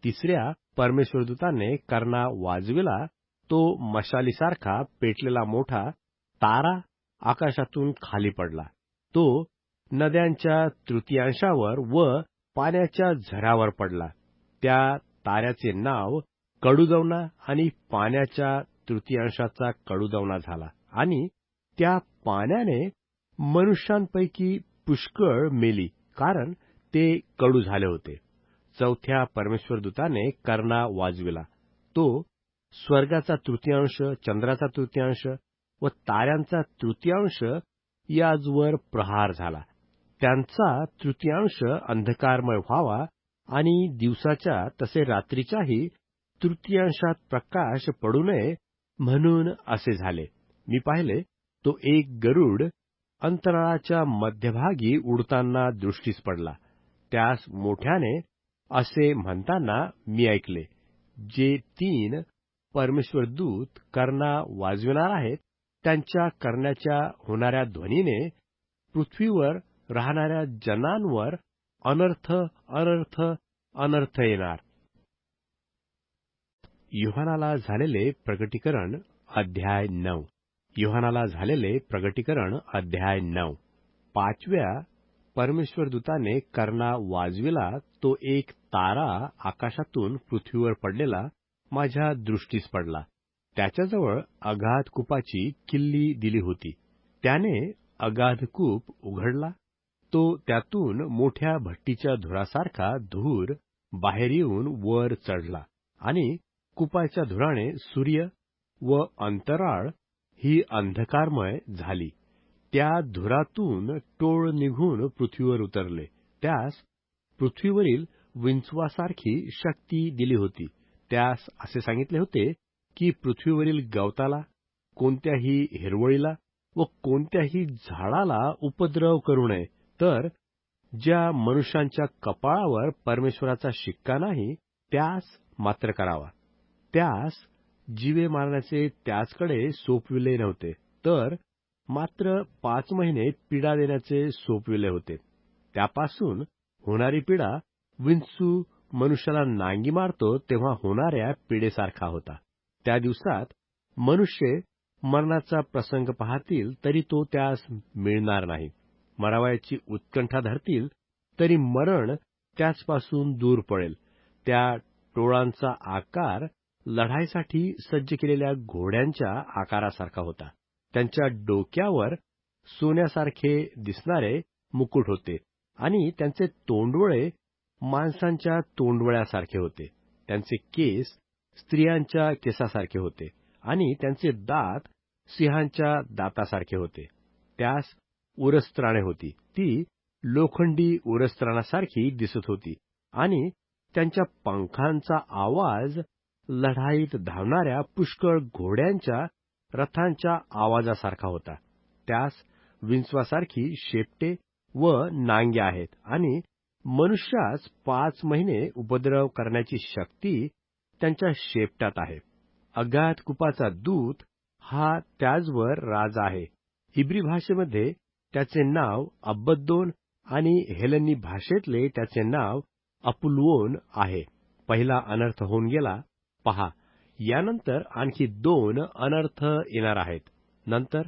तिसऱ्या परमेश्वरदूताने कर्णा वाजविला, तो मशालीसारखा पेटलेला मोठा तारा आकाशातून खाली पडला. तो नद्यांच्या तृतीयांशावर व पाण्याच्या झऱ्यावर पडला. त्या ताऱ्याचे नाव कडुदवना आणि पाण्याच्या तृतीयांशाचा कडुदवना झाला. आणि त्या पाण्याने मनुष्यांपैकी पुष्कळ मेली, कारण ते कडू झाले होते. चौथ्या परमेश्वरदूताने कर्णा वाजविला. तो स्वर्गाचा तृतीयांश, चंद्राचा तृतीयांश व ताऱ्यांचा तृतीयांश याजवर प्रहार झाला. त्यांचा तृतीयांश अंधकारमय व्हावा आणि दिवसाच्या तसे रात्रीच्याही तृतीयांशात प्रकाश पडू नये म्हणून असे झाले. मी पाहिले, तो एक गरुड अंतराळाच्या मध्यभागी उडताना दृष्टीस पडला. त्यास मोठ्याने असे म्हणताना मी ऐकले, जे 3 परमेश्वरदूत कर्णा वाजविणार आहेत, त्यांच्या करण्याच्या होणाऱ्या ध्वनीने पृथ्वीवर राहणाऱ्या जनांवर अनर्थ, अनर्थ, अनर्थ येणार. योहानाला झालेले प्रगटीकरण अध्याय 9. योहानाला झालेले प्रगटीकरण अध्याय 9. 5व्या परमेश्वरदूताने कर्णा वाजविला, तो एक तारा आकाशातून पृथ्वीवर पडलेला माझ्या दृष्टीस पडला. त्याच्याजवळ अगाध कूपाची किल्ली दिली होती. त्याने अगाध कूप उघडला. तो त्यातून मोठ्या भट्टीच्या धुरासारखा धूर बाहेर येऊन वर चढला, आणि कुपाच्या धुराने सूर्य व अंतराळ ही अंधकारमय झाली. त्या धुरातून टोळ निघून पृथ्वीवर उतरले. त्यास पृथ्वीवरील विंचवासारखी शक्ती दिली होती. त्यास असे सांगितले होते की पृथ्वीवरील गवताला, कोणत्याही हिरवळीला व कोणत्याही झाडाला उपद्रव करू नये, तर ज्या मनुष्यांच्या कपाळावर परमेश्वराचा शिक्का नाही त्यास मात्र करावा. त्यास जीवे मारण्याचे त्याचकडे सोपविले नव्हते, तर मात्र 5 महिने पीडा देण्याचे सोपविले होते. त्यापासून होणारी पीडा विंचू मनुष्याला नांगी मारतो तेव्हा होणाऱ्या पीडेसारखा होता. त्या दिवसात मनुष्य मरणाचा प्रसंग पाहतील तरी तो त्यास मिळणार नाही. मरावयाची उत्कंठा धरतील तरी मरण त्याचपासून दूर पडेल. त्या टोळांचा आकार लढाईसाठी सज्ज केलेल्या घोड्यांच्या आकारासारखा होता. त्यांच्या डोक्यावर सोन्यासारखे दिसणारे मुकुट होते, आणि त्यांचे तोंडवळे माणसांच्या तोंडवळ्यासारखे होते. त्यांचे केस स्त्रियांच्या केसासारखे होते, आणि त्यांचे दात सिंहांच्या दातासारखे होते. त्यास उरस्त्राणे होती, ती लोखंडी उरस्त्राणासारखी दिसत होती, आणि त्यांच्या पंखांचा आवाज लढाईत धावणाऱ्या पुष्कळ घोड्यांच्या रथांच्या आवाजासारखा होता. त्यास विंचवासारखी शेपटे व नांग्या आहेत, आणि मनुष्यास 5 महिने उपद्रव करण्याची शक्ती त्यांच्या शेपटात आहे. अगाध कुपाचा दूत हा त्याचवर राजा आहे. इब्री भाषेमध्ये त्याचे नाव अबद्दोन आणि हेलनी भाषेतले त्याचे नाव अपुल्वोन आहे. पहिला अनर्थ होऊन गेला. पहा, यानंतर आणखी 2 अनर्थ येणार आहेत. नंतर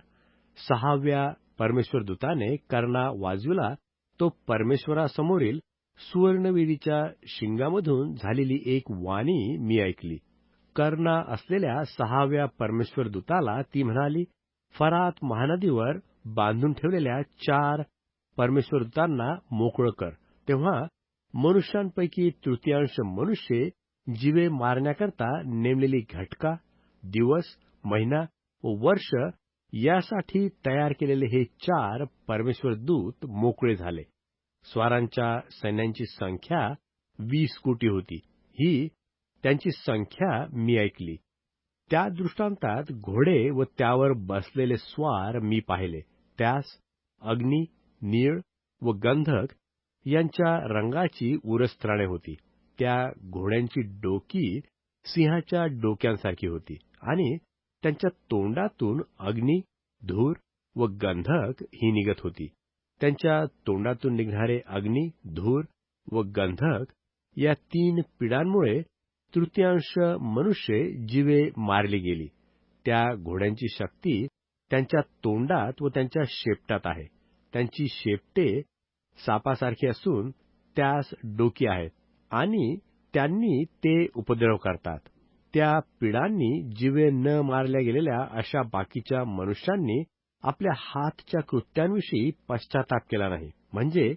6व्या परमेश्वरदूताने कर्णा वाजविला, तो परमेश्वरासमोरील सुवर्णवेदीच्या शिंगामधून झालेली एक वाणी मी ऐकली. कर्णा असलेल्या 6व्या परमेश्वरदूताला ती म्हणाली, फरात महानदीवर बांधून ठेवलेल्या 4 परमेश्वरदूतांना मोकळं कर. तेव्हा मनुष्यांपैकी तृतीयांश मनुष्य जीवे मारण्याकरता नेमलेली घटका, दिवस, महिना व वर्ष यासाठी तयार केलेले हे 4 परमेश्वरदूत मोकळे झाले. स्वारांच्या सैन्यांची संख्या 20 कोटी होती. ही त्यांची संख्या मी ऐकली. त्या दृष्टांतात घोडे व त्यावर बसलेले स्वार मी पाहिले. त्यास अग्नी, नीळ व गंधक यांच्या रंगाची उरस्त्राणे होती. त्या घोड्यांची डोकी सिंहाच्या डोक्यांसारखी होती, आणि त्यांच्या तोंडातून अग्नी, धूर व गंधक ही निघत होती. त्यांच्या तोंडातून निघणारे अग्नी, धूर व गंधक या 3 पिडांमुळे तृतीयांश मनुष्य जीवे मारली गेली. त्या घोड्यांची शक्ती त्यांच्या तोंडात व त्यांच्या शेपटात आहे. त्यांची शेपटे सापासारखी असून त्यास डोकी आहेत आणि त्यांनी ते उपद्रव करतात. त्या पिडांनी जीवे न मारल्या गेलेल्या अशा बाकीच्या मनुष्यांनी आपल्या हातच्या कृत्यांविषयी पश्चाताप केला नाही. म्हणजे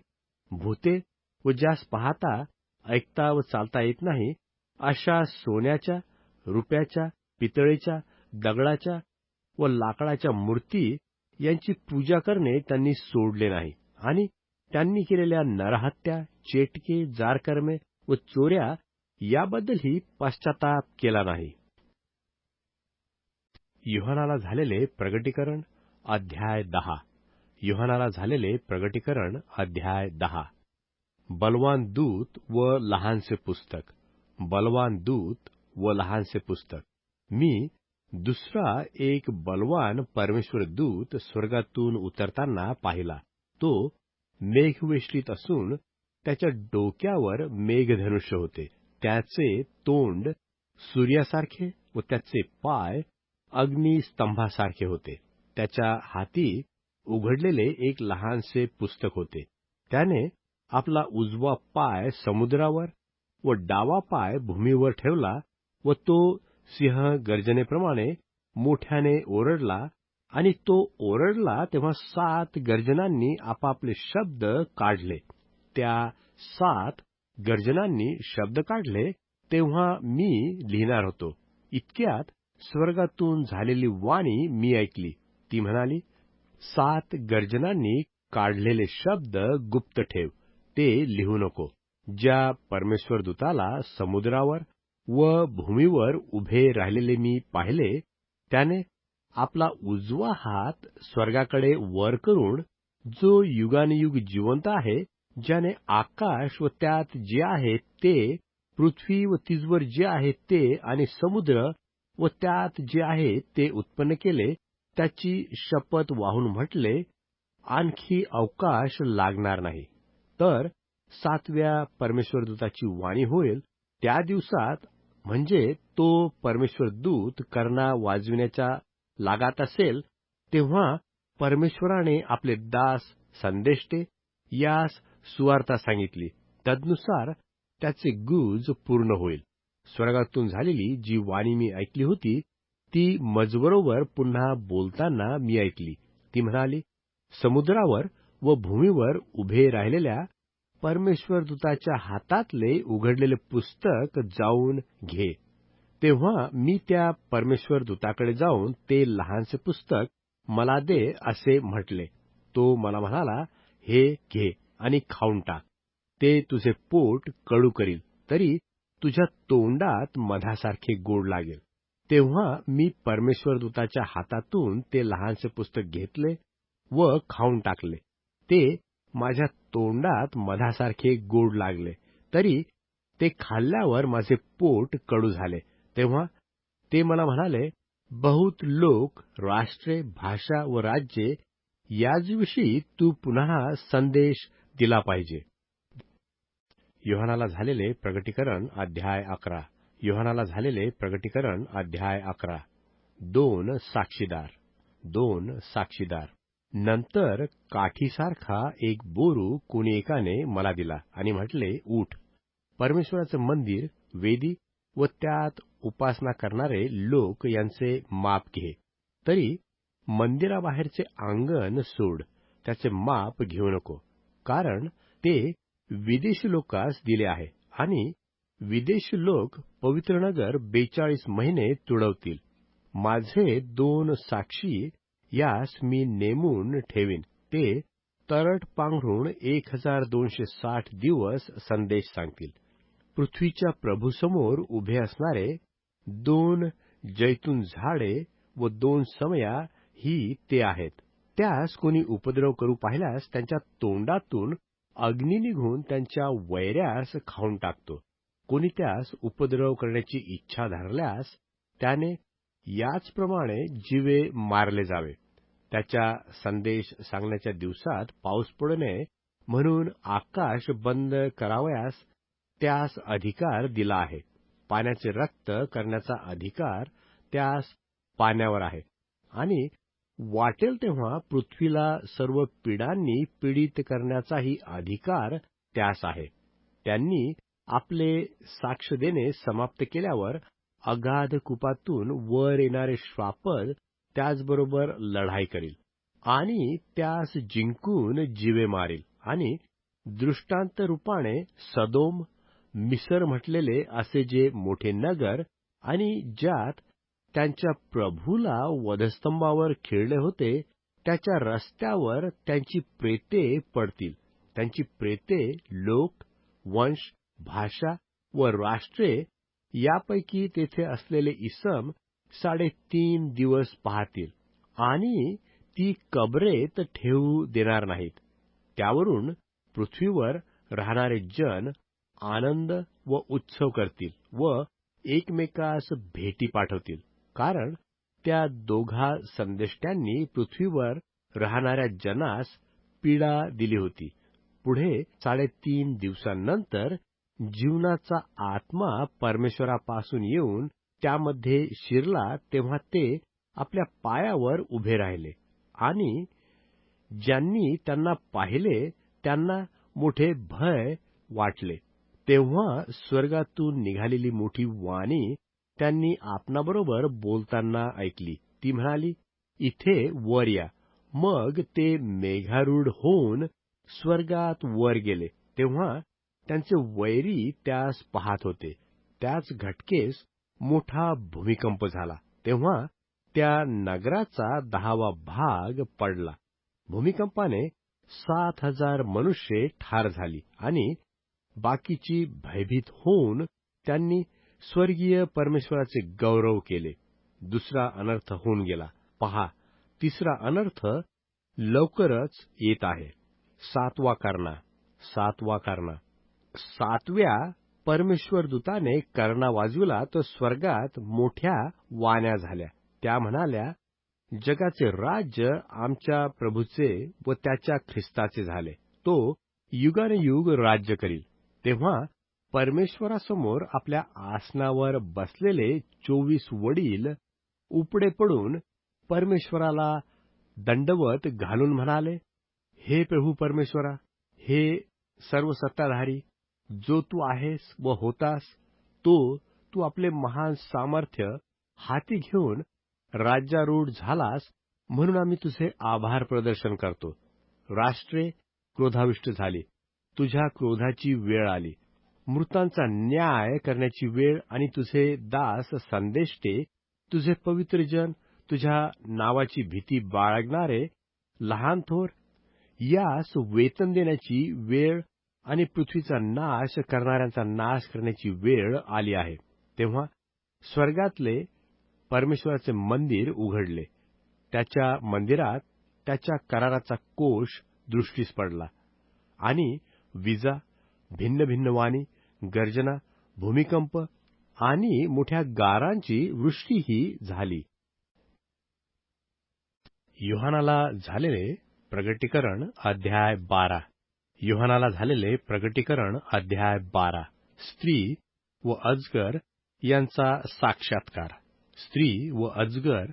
भूते व ज्यास पाहता, ऐकता व चालता येत नाही, अशा सोन्याच्या, रुप्याच्या, पितळेच्या, दगडाच्या व लाकडाच्या मूर्ती यांची पूजा करणे त्यांनी सोडले नाही आणि त्यांनी केलेल्या नरहत्या, चेटके, जारकर्मे व चोऱ्या याबद्दलही पश्चाताप केला नाही. योहानाला झालेले प्रगटीकरण अध्याय 10. योहानाला झालेले प्रगटीकरण अध्याय 10. बलवान दूत व लहानसे पुस्तक. बलवान दूत व लहानसे पुस्तक. मी दुसरा एक बलवान परमेश्वर दूत स्वर्गातून उतरताना पाहिला. तो मेघवेष्टित असून त्याच्या डोक्यावर मेघधनुष्य होते. त्याचे तोंड सूर्यासारखे व त्याचे पाय अग्निस्तंभासारखे होते. त्याच्या हाती उघडलेले एक लहानसे पुस्तक होते. त्याने आपला उजवा पाय समुद्रावर व डावा पाय भूमीवर ठेवला व तो सिंह गर्जनेप्रमाणे मोठ्याने ओरडला. आणि तो ओरडला तेव्हा 7 गर्जनांनी आपापले शब्द काढले. त्या 7 गर्जनांनी शब्द काढले तेव्हा मी लिहिणार होतो. इतक्यात स्वर्गातून झालेली वाणी मी ऐकली. ती म्हणाली, 7 गर्जनांनी काढलेले शब्द गुप्त ठेव, ते लिहू नको. ज्या परमेश्वर दूताला समुद्रावर व भूमीवर उभे राहिलेले मी पाहिले, त्याने आपला उजवा हात स्वर्गाकडे वर करून, जो युगानुयुग जिवंत आहे, ज्याने आकाश व त्यात जे आहे ते, पृथ्वी व तिजवर जे आहे ते आणि समुद्र व त्यात जे आहे ते उत्पन्न केले, त्याची शपथ वाहून म्हटले, आणखी अवकाश लागणार नाही. तर 7व्या परमेश्वरदूताची वाणी होईल. त्या दिवसात, म्हणजे तो परमेश्वर दूत कर्णा वाजविण्याच्या लागात असेल, तेव्हा परमेश्वराने आपले दास संदेष्टे यास सुवार्ता सांगितली. तदनुसार त्याचे गुज पूर्ण होईल. स्वर्गातून झालेली जी वाणी मी ऐकली होती, ती मजबरोबर पुन्हा बोलताना मी ऐकली. ती म्हणाली, समुद्रावर व भूमीवर उभे राहिलेल्या परमेश्वर दूताच्या हातातले उघडलेले पुस्तक जाऊन घे. तेव्हा मी त्या परमेश्वर दूताकडे जाऊन ते लहानसे पुस्तक मला दे असे म्हटले. तो मला म्हणाला, हे घे आणि खाऊन टाक. ते तुझे पोट कडू करील, तरी तुझ्या तोंडात मधासारखे गोड लागेल. तेव्हा मी परमेश्वर दूताच्या हातातून ते लहानसे पुस्तक घेतले व खाऊन टाकले. ते माझ्या तोंडात मधासारखे गोड लागले, तरी ते खाल्ल्यावर माझे पोट कडू झाले. तेव्हा ते मला म्हणाले, बहुत लोक, राष्ट्रे, भाषा व राज्ये याचविषयी तू पुन्हा संदेश दिला पाहिजे. योहानाला झालेले प्रगटीकरण अध्याय 11. योहानाला झालेले प्रगटीकरण अध्याय 11. 2 साक्षीदार. 2 साक्षीदार. नंतर काठीसारखा एक बोरू कोणी एकाने मला दिला आणि म्हटले, उठ, परमेश्वराचे मंदिर, वेदी व त्यात उपासना करणारे लोक यांचे माप घे. तरी मंदिराबाहेरचे अंगण सोड, त्याचे माप घेऊ नको, कारण ते विदेशी लोकास दिले आहे आणि विदेशी लोक पवित्र नगर 42 महिने तुडवतील. माझे 2 साक्षी यास मी नेमून ठेवीन. ते तरट पांघरून 1260 दिवस संदेश सांगतील. पृथ्वीच्या प्रभूसमोर उभे असणारे 2 जैतून झाडे व 2 समया ही ते आहेत. त्यास कोणी उपद्रव करू पाहिल्यास त्यांच्या तोंडातून अग्नी निघून त्यांच्या वैऱ्यास खाऊन टाकतो. कोणी त्यास उपद्रव करण्याची इच्छा धरल्यास त्याने याचप्रमाणे जीवे मारले जावे. त्याच्या संदेश सांगण्याच्या दिवसात पाऊस पडू नये म्हणून आकाश बंद करावयास त्यास अधिकार दिला आहे. पाण्याचे रक्त करण्याचा अधिकार त्यास पाण्यावर आहे आणि वाटेल तेव्हा पृथ्वीला सर्व पीडांनी पीडित करण्याचाही अधिकार त्यास आहे. त्यांनी आपले साक्ष देणे समाप्त केल्यावर अगाध कुपातून वर येणारे श्वापद त्याचबरोबर लढाई करील आणि त्यास जिंकून जीवे मारील आणि दृष्टांत रूपाने सदोम, मिसर म्हटलेले असे जे मोठे नगर आणि ज्यात त्यांच्या प्रभूला वधस्तंभावर खिळले होते, त्याच्या रस्त्यावर त्यांची प्रेते पडतील. त्यांची प्रेते लोक, वंश, भाषा व राष्ट्रे यापैकी तेथे असलेले इसम 3.5 दिवस पाहतील आणि ती कबरेत ठेवू देणार नाहीत. त्यावरून पृथ्वीवर राहणारे जन आनंद व उत्सव करतील व एकमेकास भेटी पाठवतील, कारण त्या दोघा संदेष्ट्यांनी पृथ्वीवर राहणाऱ्या जनास पीडा दिली होती. पुढे 3.5 दिवसांनंतर जीवनाचा आत्मा परमेश्वरापासून येऊन त्यामध्ये शिरला, तेव्हा ते आपल्या पायावर उभे राहिले आणि ज्यांनी त्यांना पाहिले त्यांना मोठे भय वाटले. तेव्हा स्वर्गातून निघालेली मोठी वाणी त्यांनी आपणाबरोबर बोलताना ऐकली. ती म्हणाली, इथे वर या. मग ते मेघारूढ होऊन स्वर्गात वर गेले. तेव्हा त्यांचे वैरी त्यास पाहत होते. त्याच घटकेस मोठा भूमिकंप झाला. तेव्हा त्या नगराचा 10वा भाग पडला. भूमिकंपाने 7,000 मनुष्ये ठार झाली आणि बाकीची भयभीत होऊन त्यांनी स्वर्गीय परमेश्वराचे गौरव केले. दुसरा अनर्थ होऊन गेला. पहा, तिसरा अनर्थ लवकरच येत आहे. 7वा कर्णा. 7व्या परमेश्वर दूताने कर्णा वाजविला तर स्वर्गात मोठ्या वाण्या झाल्या. त्या म्हणाल्या, जगाचे राज्य आमच्या प्रभूचे व त्याच्या ख्रिस्ताचे झाले. तो युगानुयुग राज्य करील. तेव्हा परमेश्वरासमोर आपल्या आसनावर बसलेले 24 वडील उपडे पडून परमेश्वराला दंडवत घालून म्हणाले, हे प्रभू परमेश्वरा, हे सर्व सत्ताधारी, जो तू आहेस व होतास, तू आपले महान सामर्थ्य हाती घेऊन राज्यारूढ झालास, म्हणून आम्ही तुझे आभार प्रदर्शन करतो. राष्ट्रे क्रोधाविष्ट झाली. तुझ्या क्रोधाची वेळ आली. मृतांचा न्याय करण्याची वेळ आणि तुझे दास संदेष्टे, तुझे पवित्र जन, तुझ्या नावाची भीती बाळगणारे लहान थोर, यास वेतन देण्याची वेळ आणि पृथ्वीचा नाश करणाऱ्यांचा नाश करण्याची वेळ आली आहे. तेव्हा स्वर्गातले परमेश्वराचे मंदिर उघडले. त्याच्या मंदिरात त्याच्या कराराचा कोश दृष्टीस पडला आणि विजा, भिन्न भिन्न वाणी, गर्जना, भूमिकंप आणि मोठ्या गारांची वृष्टीही झाली. योहानाला झालेले प्रगटीकरण अध्याय 12. योहानाला झालेले प्रगटीकरण अध्याय 12. स्त्री व अजगर यांचा साक्षात्कार. स्त्री व अजगर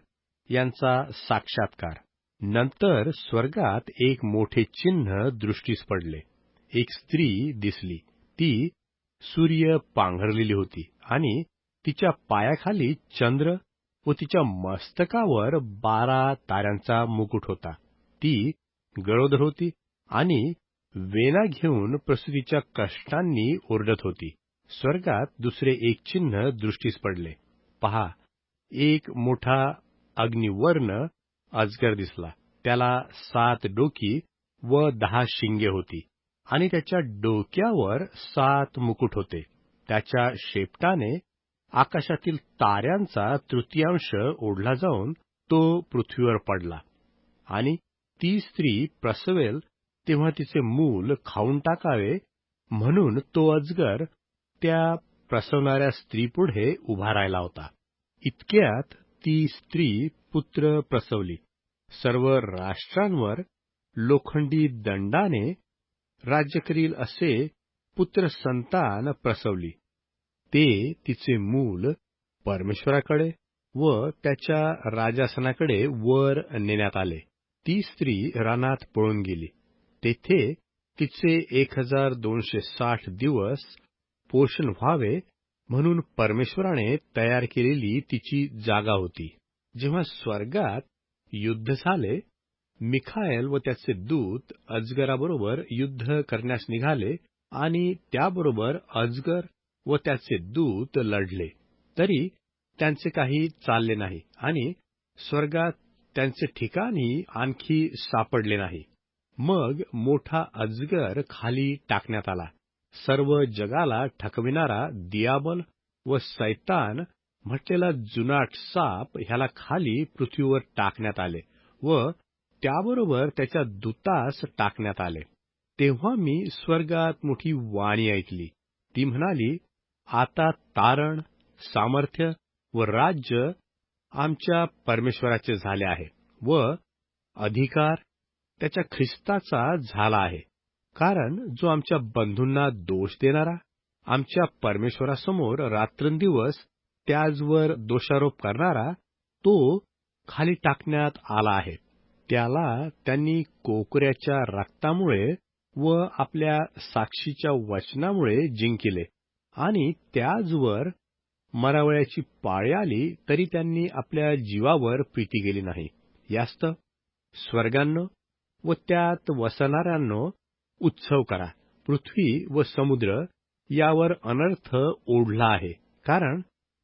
यांचा साक्षात्कार. नंतर स्वर्गात एक मोठे चिन्ह दृष्टीस पडले. एक स्त्री दिसली. ती सूर्य पांघरलेली होती आणि तिच्या पायाखाली चंद्र व तिच्या मस्तकावर 12 ताऱ्यांचा मुकुट होता. ती गरोदर होती आणि वेना घेऊन प्रसूतीच्या कष्टांनी ओरडत होती. स्वर्गात दुसरे एक चिन्ह दृष्टीस पडले. पहा, एक मोठा अग्निवर्ण अजगर दिसला. त्याला 7 डोकी व 10 शिंगे होती आणि त्याच्या डोक्यावर 7 मुकुट होते. त्याच्या शेपटाने आकाशातील ताऱ्यांचा तृतीयांश ओढला जाऊन तो पृथ्वीवर पडला आणि ती स्त्री प्रसवेल तेव्हा तिचे मूल खाऊन टाकावे म्हणून तो अजगर त्या प्रसवणाऱ्या स्त्रीपुढे उभा राहिला होता. इतक्यात ती स्त्री पुत्र प्रसवली सर्व राष्ट्रांवर लोखंडी दंडाने राज्य करील असे पुत्र संतान प्रसवली. ते तिचे मूल परमेश्वराकडे व त्याच्या राजासनाकडे वर नेण्यात आले. ती स्त्री रानात पळून गेली. तेथे तिचे 1260 दिवस पोषण व्हावे म्हणून परमेश्वराने तयार केलेली तिची जागा होती. जेव्हा स्वर्गात युद्ध झाले, मिखाएल व त्याचे दूत अजगराबरोबर युद्ध करण्यास निघाले आणि त्याबरोबर अजगर व त्याचे दूत लढले. तरी त्यांचे काही चालले नाही आणि स्वर्गात त्यांचे ठिकाणी आणखी सापडले नाही. मग मोठा अजगर खाली टाकण्यात आला. सर्व जगाला ठकविणारा दियाबल व सैतान म्हटलेला जुनाट साप ह्याला खाली पृथ्वीवर टाकण्यात आले व त्याबरोबर त्याच्या दूतास टाकण्यात आले. तेव्हा मी स्वर्गात मोठी वाणी ऐकली. ती म्हणाली, आता तारण, सामर्थ्य व राज्य आमच्या परमेश्वराचे झाले आहे व अधिकार त्याच्या ख्रिस्ताचा झाला आहे. कारण जो आमच्या बंधूंना दोष देणारा, आमच्या परमेश्वरासमोर रात्रंदिवस त्याचवर दोषारोप करणारा, तो खाली टाकण्यात आला आहे. त्याला त्यांनी कोकऱ्याच्या रक्तामुळे व आपल्या साक्षीच्या वचनामुळे जिंकिले आणि त्याचवर मरावयाची पाळी आली तरी त्यांनी आपल्या जीवावर प्रीती केली नाही. यास्तव स्वर्गांनो व त्यात वसणाऱ्यांनो उत्सव करा. पृथ्वी व समुद्र यावर अनर्थ ओढला आहे. कारण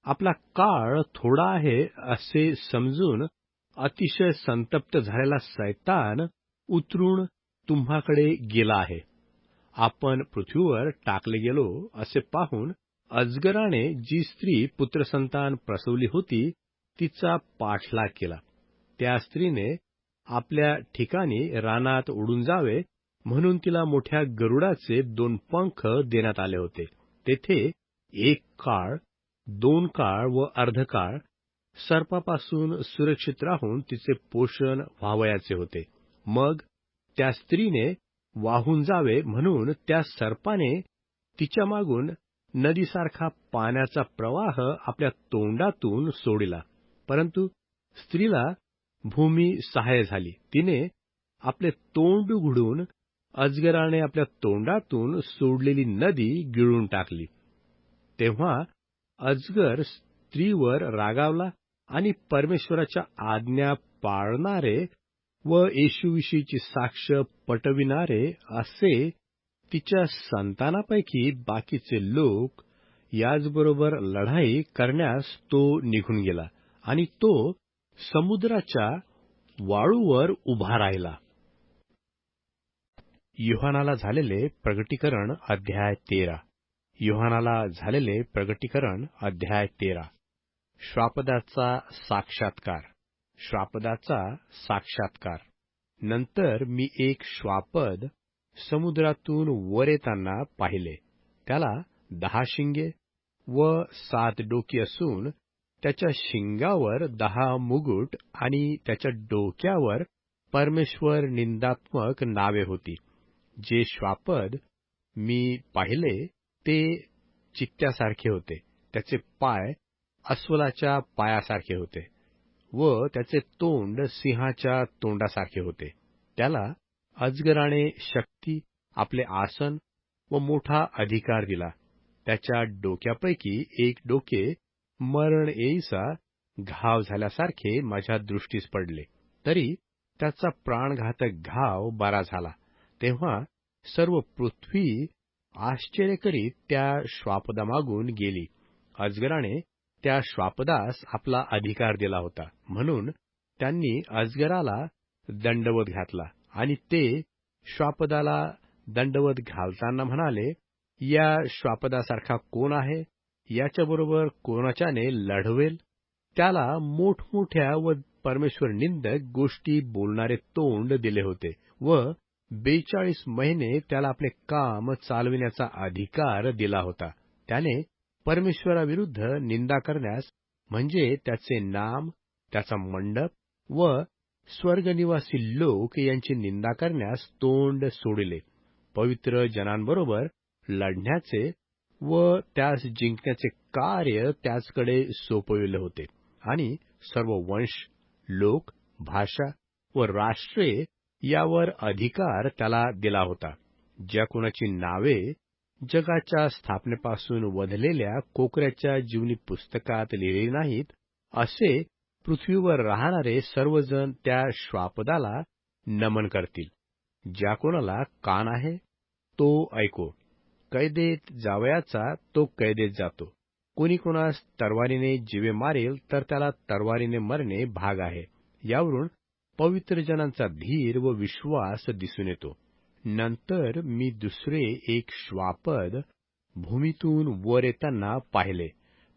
आपला काळ थोडा आहे असे समजून अतिशय संतप्त झालेला सैतान उतरून तुम्हाकडे गेला आहे. आपण पृथ्वीवर टाकले गेलो असे पाहून अजगराने जी स्त्री पुत्रसंतान प्रसवली होती तिचा पाठलाग केला. त्या स्त्रीने आपल्या ठिकाणी रानात उडून जावे म्हणून तिला मोठ्या गरुडाचे 2 पंख देण्यात आले होते. तेथे 1 काळ, 2 काळ व अर्धकाळ सर्पापासून सुरक्षित राहून तिचे पोषण व्हावयाचे होते. मग त्या स्त्रीने वाहून जावे म्हणून त्या सर्पाने तिच्या मागून नदीसारखा पाण्याचा प्रवाह आपल्या तोंडातून सोडिला. परंतु स्त्रीला भूमी सहाय्य झाली. तिने आपले तोंड उघडून अजगराने आपल्या तोंडातून सोडलेली नदी गिळून टाकली. तेव्हा अजगर स्त्रीवर रागावला आणि परमेश्वराच्या आज्ञा पाळणारे व येशूविषयीची साक्ष पटविणारे असे तिच्या संतानापैकी बाकीचे लोक याचबरोबर लढाई करण्यास तो निघून गेला आणि तो समुद्राच्या वाळूवर उभा राहिला. योहानाला झालेले प्रगटीकरण अध्याय 13. योहानाला झालेले प्रगटीकरण अध्याय 13. श्रापदाचा साक्षात्कार. श्रापदाचा साक्षात्कार. नंतर मी एक श्वापद समुद्रातून वर येताना पाहिले. त्याला 10 शिंगे व 7 डोकी असून त्याच्या शिंगावर 10 मुकुट आणि त्याच्या डोक्यावर परमेश्वर निंदात्मक नावे होती. जे श्वापद मी पाहिले ते चित्त्यासारखे होते. त्याचे पाय अस्वलाच्या पायासारखे होते व त्याचे तोंड सिंहाच्या तोंडासारखे होते. त्याला अजगराने शक्ती, आपले आसन व मोठा अधिकार दिला. त्याच्या डोक्यापैकी एक डोके मरण येईसा घाव झाल्यासारखे माझ्या दृष्टीस पडले. तरी त्याचा प्राणघातक घाव बरा झाला. तेव्हा सर्व पृथ्वी आश्चर्य करीत त्या श्वापदामागून गेली. अजगराने त्या श्वापदास आपला अधिकार दिला होता म्हणून त्यांनी अजगराला दंडवत घातला आणि ते श्वापदाला दंडवत घालताना म्हणाले, या श्वापदासारखा कोण आहे? याच्याबरोबर कोणाच्याने लढवेल? त्याला मोठमोठ्या व परमेश्वर निंदक गोष्टी बोलणारे तोंड दिले होते व 42 महिने त्याला आपले काम चालविण्याचा अधिकार दिला होता. त्याने परमेश्वराविरुद्ध निंदा करण्यास म्हणजे त्याचे नाम, त्याचा मंडप व स्वर्गनिवासी लोक यांची निंदा करण्यास तोंड सोडिले. पवित्र जनांबरोबर लढण्याचे व त्यास जिंकण्याचे कार्य त्याचकडे सोपविले होते आणि सर्व वंश, लोक, भाषा व राष्ट्रे यावर अधिकार त्याला दिला होता. ज्या कोणाची नावे जगाच्या स्थापनेपासून वधलेल्या कोकऱ्याच्या जीवनी पुस्तकात लिहिलेली नाहीत, असे पृथ्वीवर राहणारे सर्वजण त्या श्वापदाला नमन करतील. ज्या कोणाला कान आहे तो ऐको. कैदेत जावयाचा तो कैदेत जातो. कोणी कोणास तलवारीने जीवे मारेल तर त्याला तलवारीने मरणे भाग आहे. यावरून पवित्र जनांचा धीर व विश्वास दिसून येतो. नंतर मी दुसरे एक श्वापद भूमीतून वर येताना पाहिले.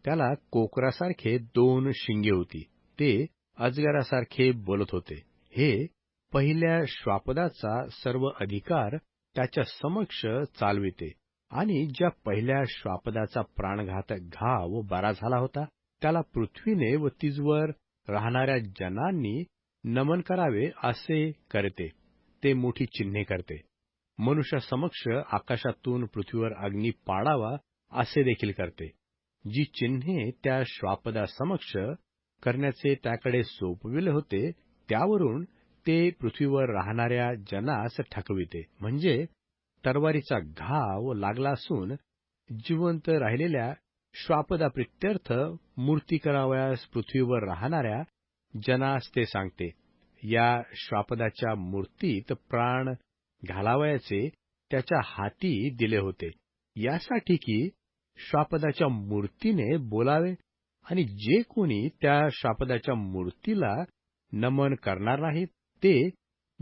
त्याला कोकरासारखे 2 शिंगे होती. ते अजगरासारखे बोलत होते. हे पहिल्या श्वापदाचा सर्व अधिकार त्याच्या समक्ष चालविते आणि ज्या पहिल्या श्वापदाचा प्राणघातक घाव बरा झाला होता त्याला पृथ्वीने व तिजवर राहणाऱ्या जनांनी नमन करावे असे करते. ते मोठी चिन्हे करते. मनुष्यासमक्ष आकाशातून पृथ्वीवर अग्नी पाडावा असे देखील करते. जी चिन्हे त्या श्वापदासमक्ष करण्याचे त्याकडे सोपविले होते त्यावरून ते पृथ्वीवर राहणाऱ्या जनास ठकविते. म्हणजे तलवारीचा घाव लागला असून जिवंत राहिलेल्या श्वापदाप्रित्यर्थ मूर्ती करावयास पृथ्वीवर राहणाऱ्या जनास ते सांगते. या श्वापदाच्या मूर्तीत प्राण घालावयाचे त्याच्या हाती दिले होते, यासाठी की श्वापदाच्या मूर्तीने बोलावे आणि जे कोणी त्या श्वापदाच्या मूर्तीला नमन करणार नाहीत ते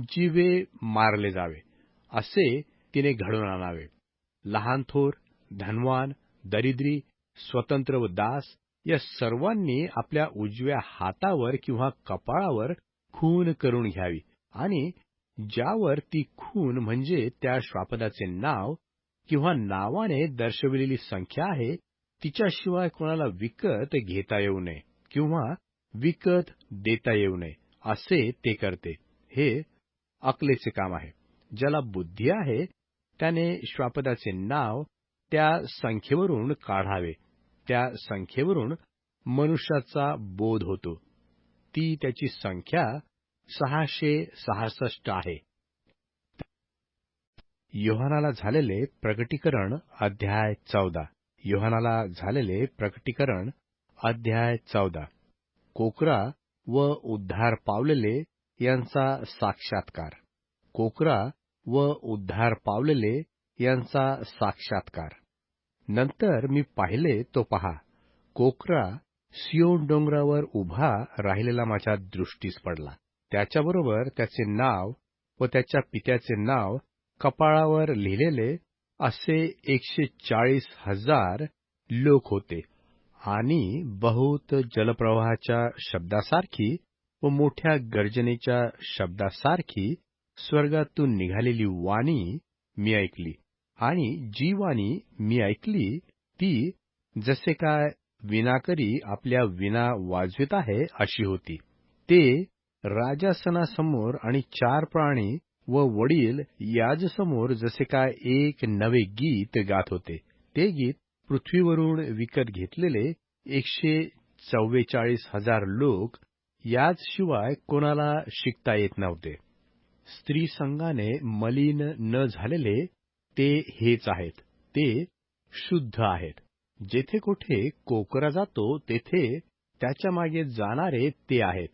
जीवे मारले जावे, असे तिने घडवून आणावे. लहान थोर, धनवान, दरिद्री, स्वतंत्र व दास या सर्वांनी आपल्या उजव्या हातावर किंवा कपाळावर खून करून घ्यावी आणि ज्यावर ती खून म्हणजे त्या श्वापदाचे नाव किंवा नावाने दर्शविलेली संख्या आहे तिच्याशिवाय कोणाला विकत घेता येऊ नये किंवा विकत देता येऊ नये असे ते करते. हे अकलेचे काम आहे. ज्याला बुद्धी आहे त्याने श्वापदाचे नाव त्या संख्येवरून काढावे. त्या संख्येवरून मनुष्याचा बोध होतो. ती त्याची संख्या 666 आहे. योहानाला झालेले प्रकटीकरण अध्याय 14. योहानाला झालेले प्रकटीकरण अध्याय 14. कोकरा व उद्धार पावलेले यांचा साक्षात्कार. कोकरा व उद्धार पावलेले यांचा साक्षात्कार. नंतर मी पाहिले तो पहा, कोकरा सियोन डोंगरावर उभा राहिलेला माझ्या दृष्टीस पडला. त्याच्याबरोबर त्याचे नाव व त्याच्या पित्याचे नाव कपाळावर लिहिलेले असे 140,000 लोक होते आणि बहुत जलप्रवाहाच्या शब्दासारखी व मोठ्या गर्जनेच्या शब्दासारखी स्वर्गातून निघालेली वाणी मी ऐकली. आणि जी वाणी मी ऐकली ती जसे काय विणाकरी आपल्या विणा वाजवित आहे अशी होती. ते राजासनासमोर आणि 4 प्राणी व वडील याजसमोर जसे काय एक नवे गीत गात होते. ते गीत पृथ्वीवरून विकत घेतलेले 144,000 लोक याचशिवाय कोणाला शिकता येत नव्हते. स्त्री संघाने मलिन न झालेले ते हेच आहेत. ते शुद्ध आहेत. जेथे कोठे कोकरा जातो तेथे त्याच्या मागे जाणारे ते आहेत.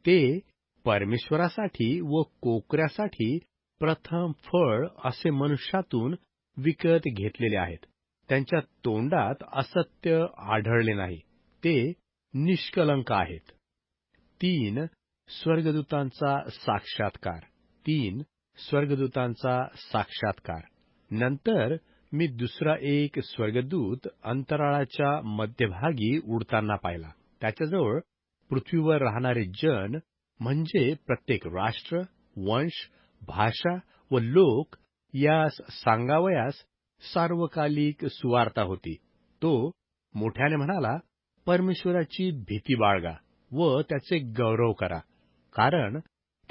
ते परमेश्वरासाठी व कोकऱ्यासाठी प्रथम फळ असे मनुष्यातून विकत घेतलेले आहेत. त्यांच्या तोंडात असत्य आढळले नाही. ते निष्कलंक आहेत. 3 स्वर्गदूतांचा साक्षात्कार. 3 स्वर्गदूतांचा साक्षात्कार. नंतर मी दुसरा एक स्वर्गदूत अंतराळाच्या मध्यभागी उडताना पाहिला. त्याच्याजवळ पृथ्वीवर राहणारे जन म्हणजे प्रत्येक राष्ट्र, वंश, भाषा व लोक यास सांगावयास सार्वकालिक सुवार्ता होती. तो मोठ्याने म्हणाला, परमेश्वराची भीती बाळगा व त्याचे गौरव करा, कारण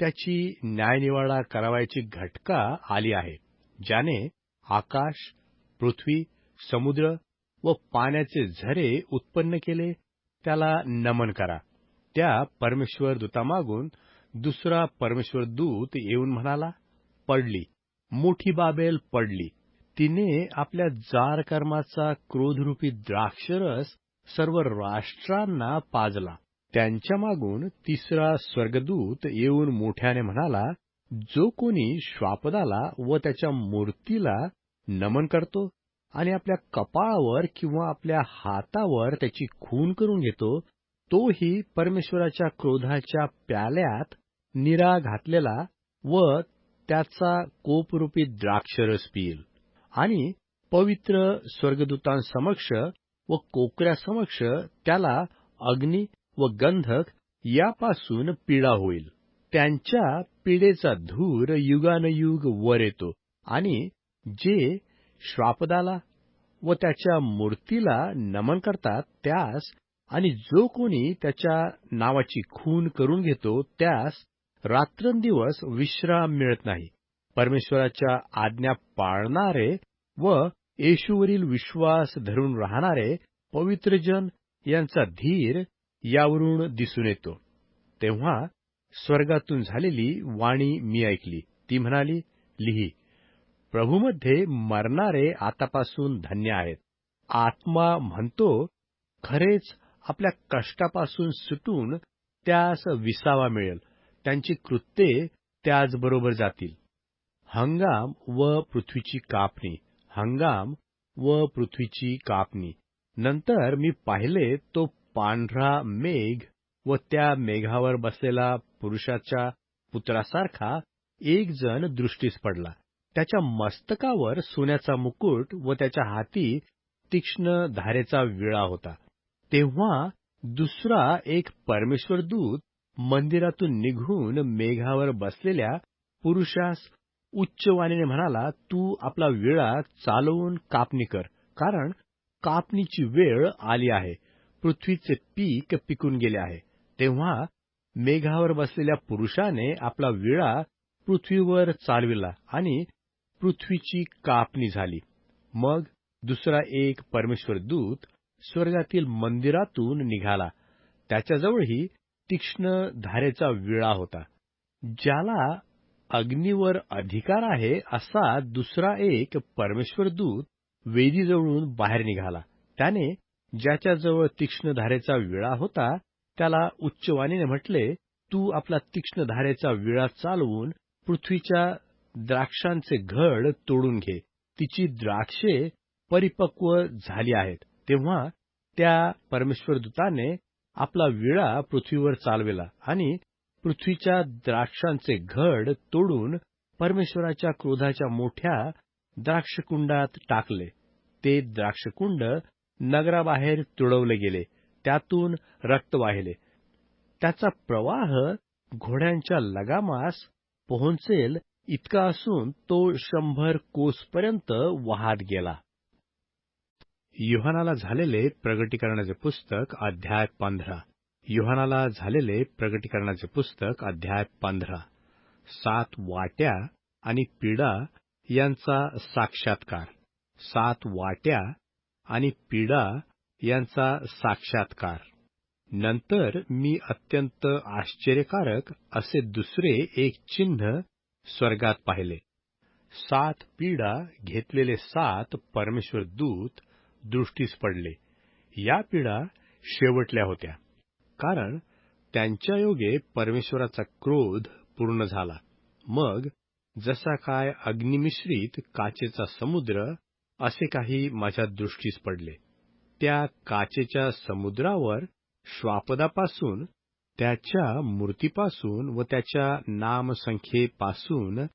त्याची न्यायनिवाडा करावयाची घटका आली आहे, ज्याने आकाश, पृथ्वी, समुद्र व पाण्याचे झरे उत्पन्न केले, त्याला नमन करा. त्या परमेश्वर दूतामागून दुसरा परमेश्वर दूत येऊन म्हणाला, पडली, मोठी बाबेल पडली. तिने आपल्या जार कर्माचा क्रोधरूपी द्राक्षरस सर्व राष्ट्रांना पाजला. त्यांच्या मागून तिसरा स्वर्गदूत येऊन मोठ्याने म्हणाला, जो कोणी श्वापदाला व त्याच्या मूर्तीला नमन करतो आणि आपल्या कपाळावर किंवा आपल्या हातावर त्याची खून करून घेतो, तोही परमेश्वराच्या क्रोधाच्या प्याल्यात निरा घातलेला व त्याचा कोपरूपी द्राक्षरस पिईल. आणि पवित्र स्वर्गदूतांसमक्ष व कोकऱ्यासमक्ष त्याला अग्नी व गंधक यापासून पीडा होईल. त्यांच्या पीडेचा धूर युगानयुग वर येतो. आणि जे श्वापदाला व त्याच्या मूर्तीला नमन करतात त्यास आणि जो कोणी त्याच्या नावाची खून करून घेतो त्यास रात्रंदिवस विश्राम मिळत नाही. परमेश्वराच्या आज्ञा पाळणारे व येशूवरील विश्वास धरून राहणारे पवित्रजन यांचा धीर यावरून दिसून येतो. तेव्हा स्वर्गातून झालेली वाणी मी ऐकली. ती म्हणाली, लिही, प्रभूमध्ये मरणारे आतापासून धन्य आहेत. आत्मा म्हणतो, खरेच आपल्या कष्टापासून सुटून त्यास विसावा मिळेल. त्यांची कृत्ये त्याचबरोबर जातील. हंगाम व पृथ्वीची कापणी, हंगाम व पृथ्वीची कापणी. नंतर मी पाहिले तो पांढरा मेघ व त्या मेघावर बसलेला पुरुषाच्या पुत्रासारखा एक जण दृष्टीस पडला. त्याच्या मस्तकावर सोन्याचा मुकुट व त्याच्या हाती तीक्ष्ण धारेचा विळा होता. तेव्हा दुसरा एक परमेश्वर दूत मंदिरातून निघून मेघावर बसलेल्या पुरुषास उच्चवाणीने म्हणाला, तू आपला विळा चालवून कापणी कर, कारण कापणीची वेळ आली आहे. पृथ्वीचे पीक पिकून गेले आहे. तेव्हा मेघावर बसलेल्या पुरुषाने आपला विळा पृथ्वीवर चालविला आणि पृथ्वीची कापणी झाली. मग दुसरा एक परमेश्वर दूत स्वर्गातील मंदिरातून निघाला. त्याच्याजवळही तीक्ष्ण धारेचा विळा होता. ज्याला अग्नीवर अधिकार आहे असा दुसरा एक परमेश्वर दूत वेदीजवळून बाहेर निघाला. त्याने ज्याच्याजवळ तीक्ष्ण धारेचा विळा होता त्याला उच्चवाणीने म्हटले, तू आपला तीक्ष्ण धारेचा विळा चालवून पृथ्वीच्या द्राक्षांचे घड तोडून घे. तिची द्राक्षे परिपक्व झाली आहेत. तेव्हा त्या परमेश्वर दूताने आपला विळा पृथ्वीवर चालविला आणि पृथ्वीच्या द्राक्षांचे घड तोडून परमेश्वराच्या क्रोधाच्या मोठ्या द्राक्षकुंडात टाकले. ते द्राक्षकुंड नगराबाहेर तुडवले गेले. त्यातून रक्त वाहिले. त्याचा प्रवाह घोड्यांच्या लगामास पोहोचेल इतका असून तो 100 कोसपर्यंत वाहत गेला. योहानाला झालेले प्रगटीकरणाचे पुस्तक अध्याय 15. योहानाला झालेले प्रगटीकरणाचे पुस्तक अध्याय 15. 7 वाट्या आणि पिढा यांचा साक्षात्कार. 7 वाट्या आणि पिढा यांचा साक्षात्कार. नंतर मी अत्यंत आश्चर्यकारक असे दुसरे एक चिन्ह स्वर्गात पाहिले. 7 पिढा घेतलेले 7 परमेश्वर दूत दृष्टीस पडले. या पिढा शेवटल्या होत्या, कारण त्यांच्या योगे परमेश्वराचा क्रोध पूर्ण झाला. मग जसा काय अग्निमिश्रित काचेचा समुद्र असे काही माझ्या दृष्टीस पडले. त्या काचेच्या समुद्रावर श्वापदापासून, त्याच्या मूर्तीपासून व त्याच्या नामसंख्येपासून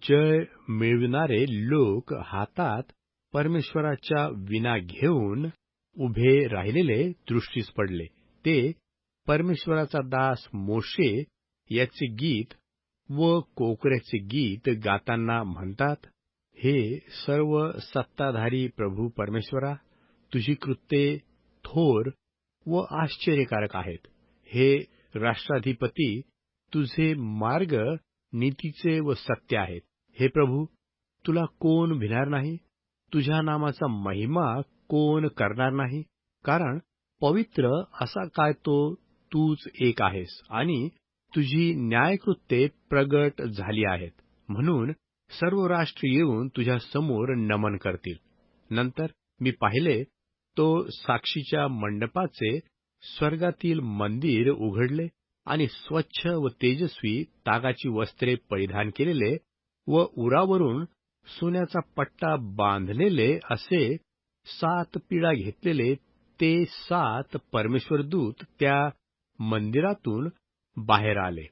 जय मिळविणारे लोक हातात परमेश्वराच्या विणा घेऊन उभे राहिलेले दृष्टीस पडले. ते परमेश्वराचा दास मोशे याचे गीत व कोकऱ्याचे गीत गाताना म्हणतात, हे सर्व सत्ताधारी प्रभू परमेश्वरा, तुझी कृत्ये थोर व आश्चर्यकारक आहेत. हे राष्ट्राधिपती, तुझे मार्ग नीतीचे व सत्य आहेत. हे प्रभू, तुला कोण भिणार नाही? तुझ्या नामाचा महिमा कोण करणार नाही? कारण पवित्र असा काय तो तूच एक आहेस आणि तुझी न्यायकृत्ये प्रगट झाली आहेत. म्हणून सर्व राष्ट्र येऊन तुझ्या समोर नमन करतील. नंतर मी पाहिले तो साक्षीच्या मंडपाचे स्वर्गातील मंदिर उघडले आणि स्वच्छ व तेजस्वी तागाची वस्त्रे परिधान केलेले व उरावरून सोन्याचा पट्टा बांधलेले असे 7 पिढा घेतलेले ते 7 परमेश्वर दूत त्या मंदिरातून बाहेर आले.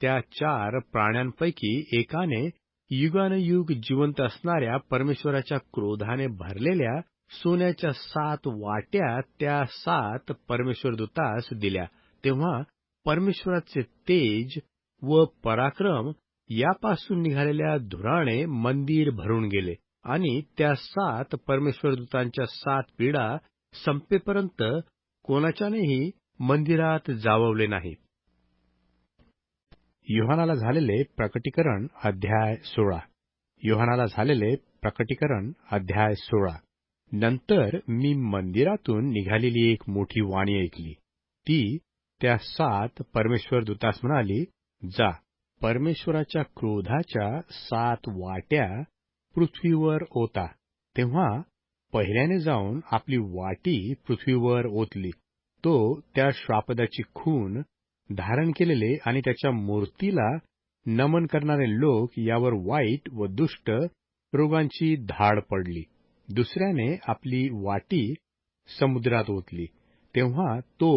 त्या 4 प्राण्यांपैकी एकाने युगानयुग जिवंत असणाऱ्या परमेश्वराच्या क्रोधाने भरलेल्या सोन्याच्या 7 वाट्या त्या 7 परमेश्वरदूतास दिल्या. तेव्हा परमेश्वराचे तेज व पराक्रम यापासून निघालेल्या धुराने मंदिर भरून गेले आणि त्या 7 परमेश्वरदूतांच्या 7 पिढा संपेपर्यंत कोणाच्यानेही मंदिरात जाववले नाही. योहानाला झालेले प्रकटीकरण अध्याय 16. योहानाला झालेले प्रकटीकरण अध्याय 16. नंतर मी मंदिरातून निघालेली एक मोठी वाणी ऐकली. ती त्या 7 परमेश्वर दूतास म्हणाली, जा, परमेश्वराच्या क्रोधाच्या 7 वाट्या पृथ्वीवर ओता. तेव्हा पहिल्याने जाऊन आपली वाटी पृथ्वीवर ओतली. तो त्या श्वापदाची खून धारण केलेले आणि त्याच्या मूर्तीला नमन करणारे लोक यावर वाईट व दुष्ट रोगांची धाड पडली. दुसऱ्याने आपली वाटी समुद्रात ओतली. तेव्हा तो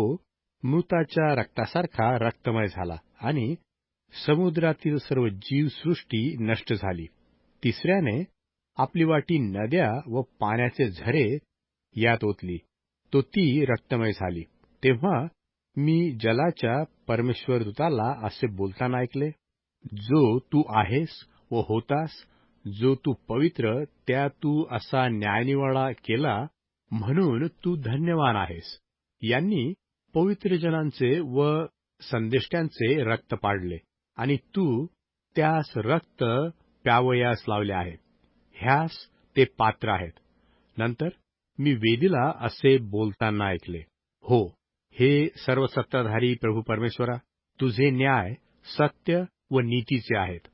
मृताच्या रक्तासारखा रक्तमय झाला आणि समुद्रातील सर्व जीवसृष्टी नष्ट झाली. तिसऱ्याने आपली वाटी नद्या व पाण्याचे झरे यात ओतली. तो ती रक्तमय झाली. तेव्हा मी जलाच्या परमेश्वरदूताला असे बोलताना ऐकले, जो तू आहेस व होतास, जो तू पवित्र, त्या तू असा न्यायनिवाडा केला, म्हणून तू धन्यवान आहेस. यांनी पवित्र जनांचे व संदेष्ट्यांचे रक्त पाडले आणि तू त्यास रक्त प्यावयास लावले आहे. ह्यास ते पात्र आहेत. नंतर मी वेदीला असे बोलताना ऐकले, हो, हे सर्व सत्ताधारी प्रभू परमेश्वरा, तुझे न्याय सत्य व नीतीचे आहेत.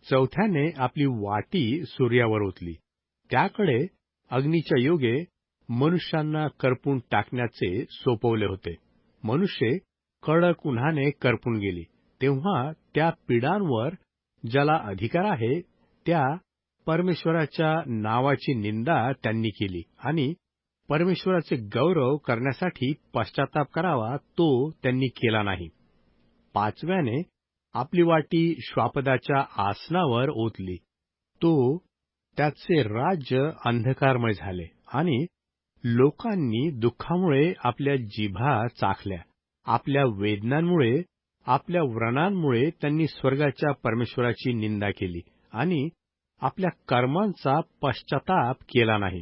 चौथ्याने आपली वाटी सूर्यावर ओतली. त्याकडे अग्नीच्या योगे मनुष्यांना करपून टाकण्याचे सोपवले होते. मनुष्य कडक उन्हाने करपून गेली. तेव्हा त्या पिढांवर ज्याला अधिकार आहे त्या परमेश्वराच्या नावाची निंदा त्यांनी केली आणि परमेश्वराचे गौरव करण्यासाठी पश्चाताप करावा तो त्यांनी केला नाही. पाचव्याने आपली वाटी श्वापदाच्या आसनावर ओतली. तो त्याचे राज्य अंधकारमय झाले आणि लोकांनी दुःखामुळे आपल्या जिभा चाखल्या. आपल्या वेदनांमुळे, आपल्या व्रणांमुळे त्यांनी स्वर्गाच्या परमेश्वराची निंदा केली आणि आपल्या कर्मांचा पश्चाताप केला नाही.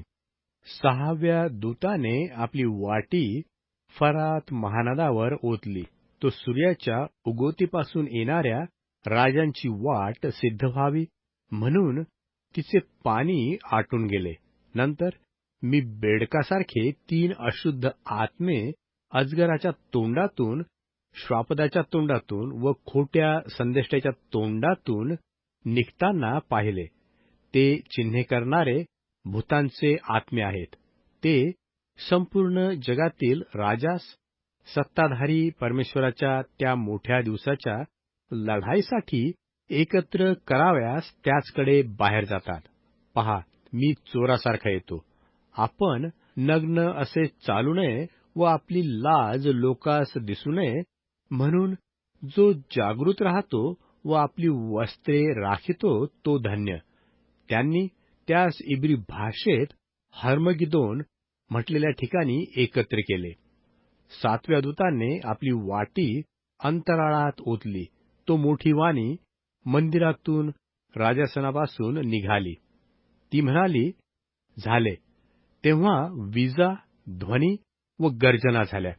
6व्या दूताने आपली वाटी फरात महानदावर ओतली. तो सूर्याच्या उगवतीपासून येणाऱ्या राजांची वाट सिद्ध व्हावी म्हणून तिचे पाणी आटून गेले. नंतर मी बेडकासारखे 3 अशुद्ध आत्मे अजगराच्या तोंडातून, श्वापदाच्या तोंडातून व खोट्या संदेष्टाच्या तोंडातून निघताना पाहिले. ते चिन्हे करणारे भूतांचे आत्मे आहेत. ते संपूर्ण जगातील राजास, सत्ताधारी परमेश्वराच्या त्या मोठ्या दिवसाच्या लढाईसाठी एकत्र कराव्यास त्याचकडे बाहेर जातात. पहा, मी चोरासारखा येतो. आपण नग्न असे चालू नये व आपली लाज लोकास दिसू नये म्हणून जो जागृत राहतो व आपली वस्त्रे राखितो तो धन्य. त्यांनी त्यास इब्री भाषेत हर्मगिदोन म्हटलेल्या ठिकाणी एकत्र केले. 7व्या दूताने आपली वाटी अंतराळात ओतली. तो मोठी वाणी मंदिरातून राजासनापासून निघाली. ती म्हणाली, झाले. तेव्हा विजा, ध्वनी व गर्जना झाल्या.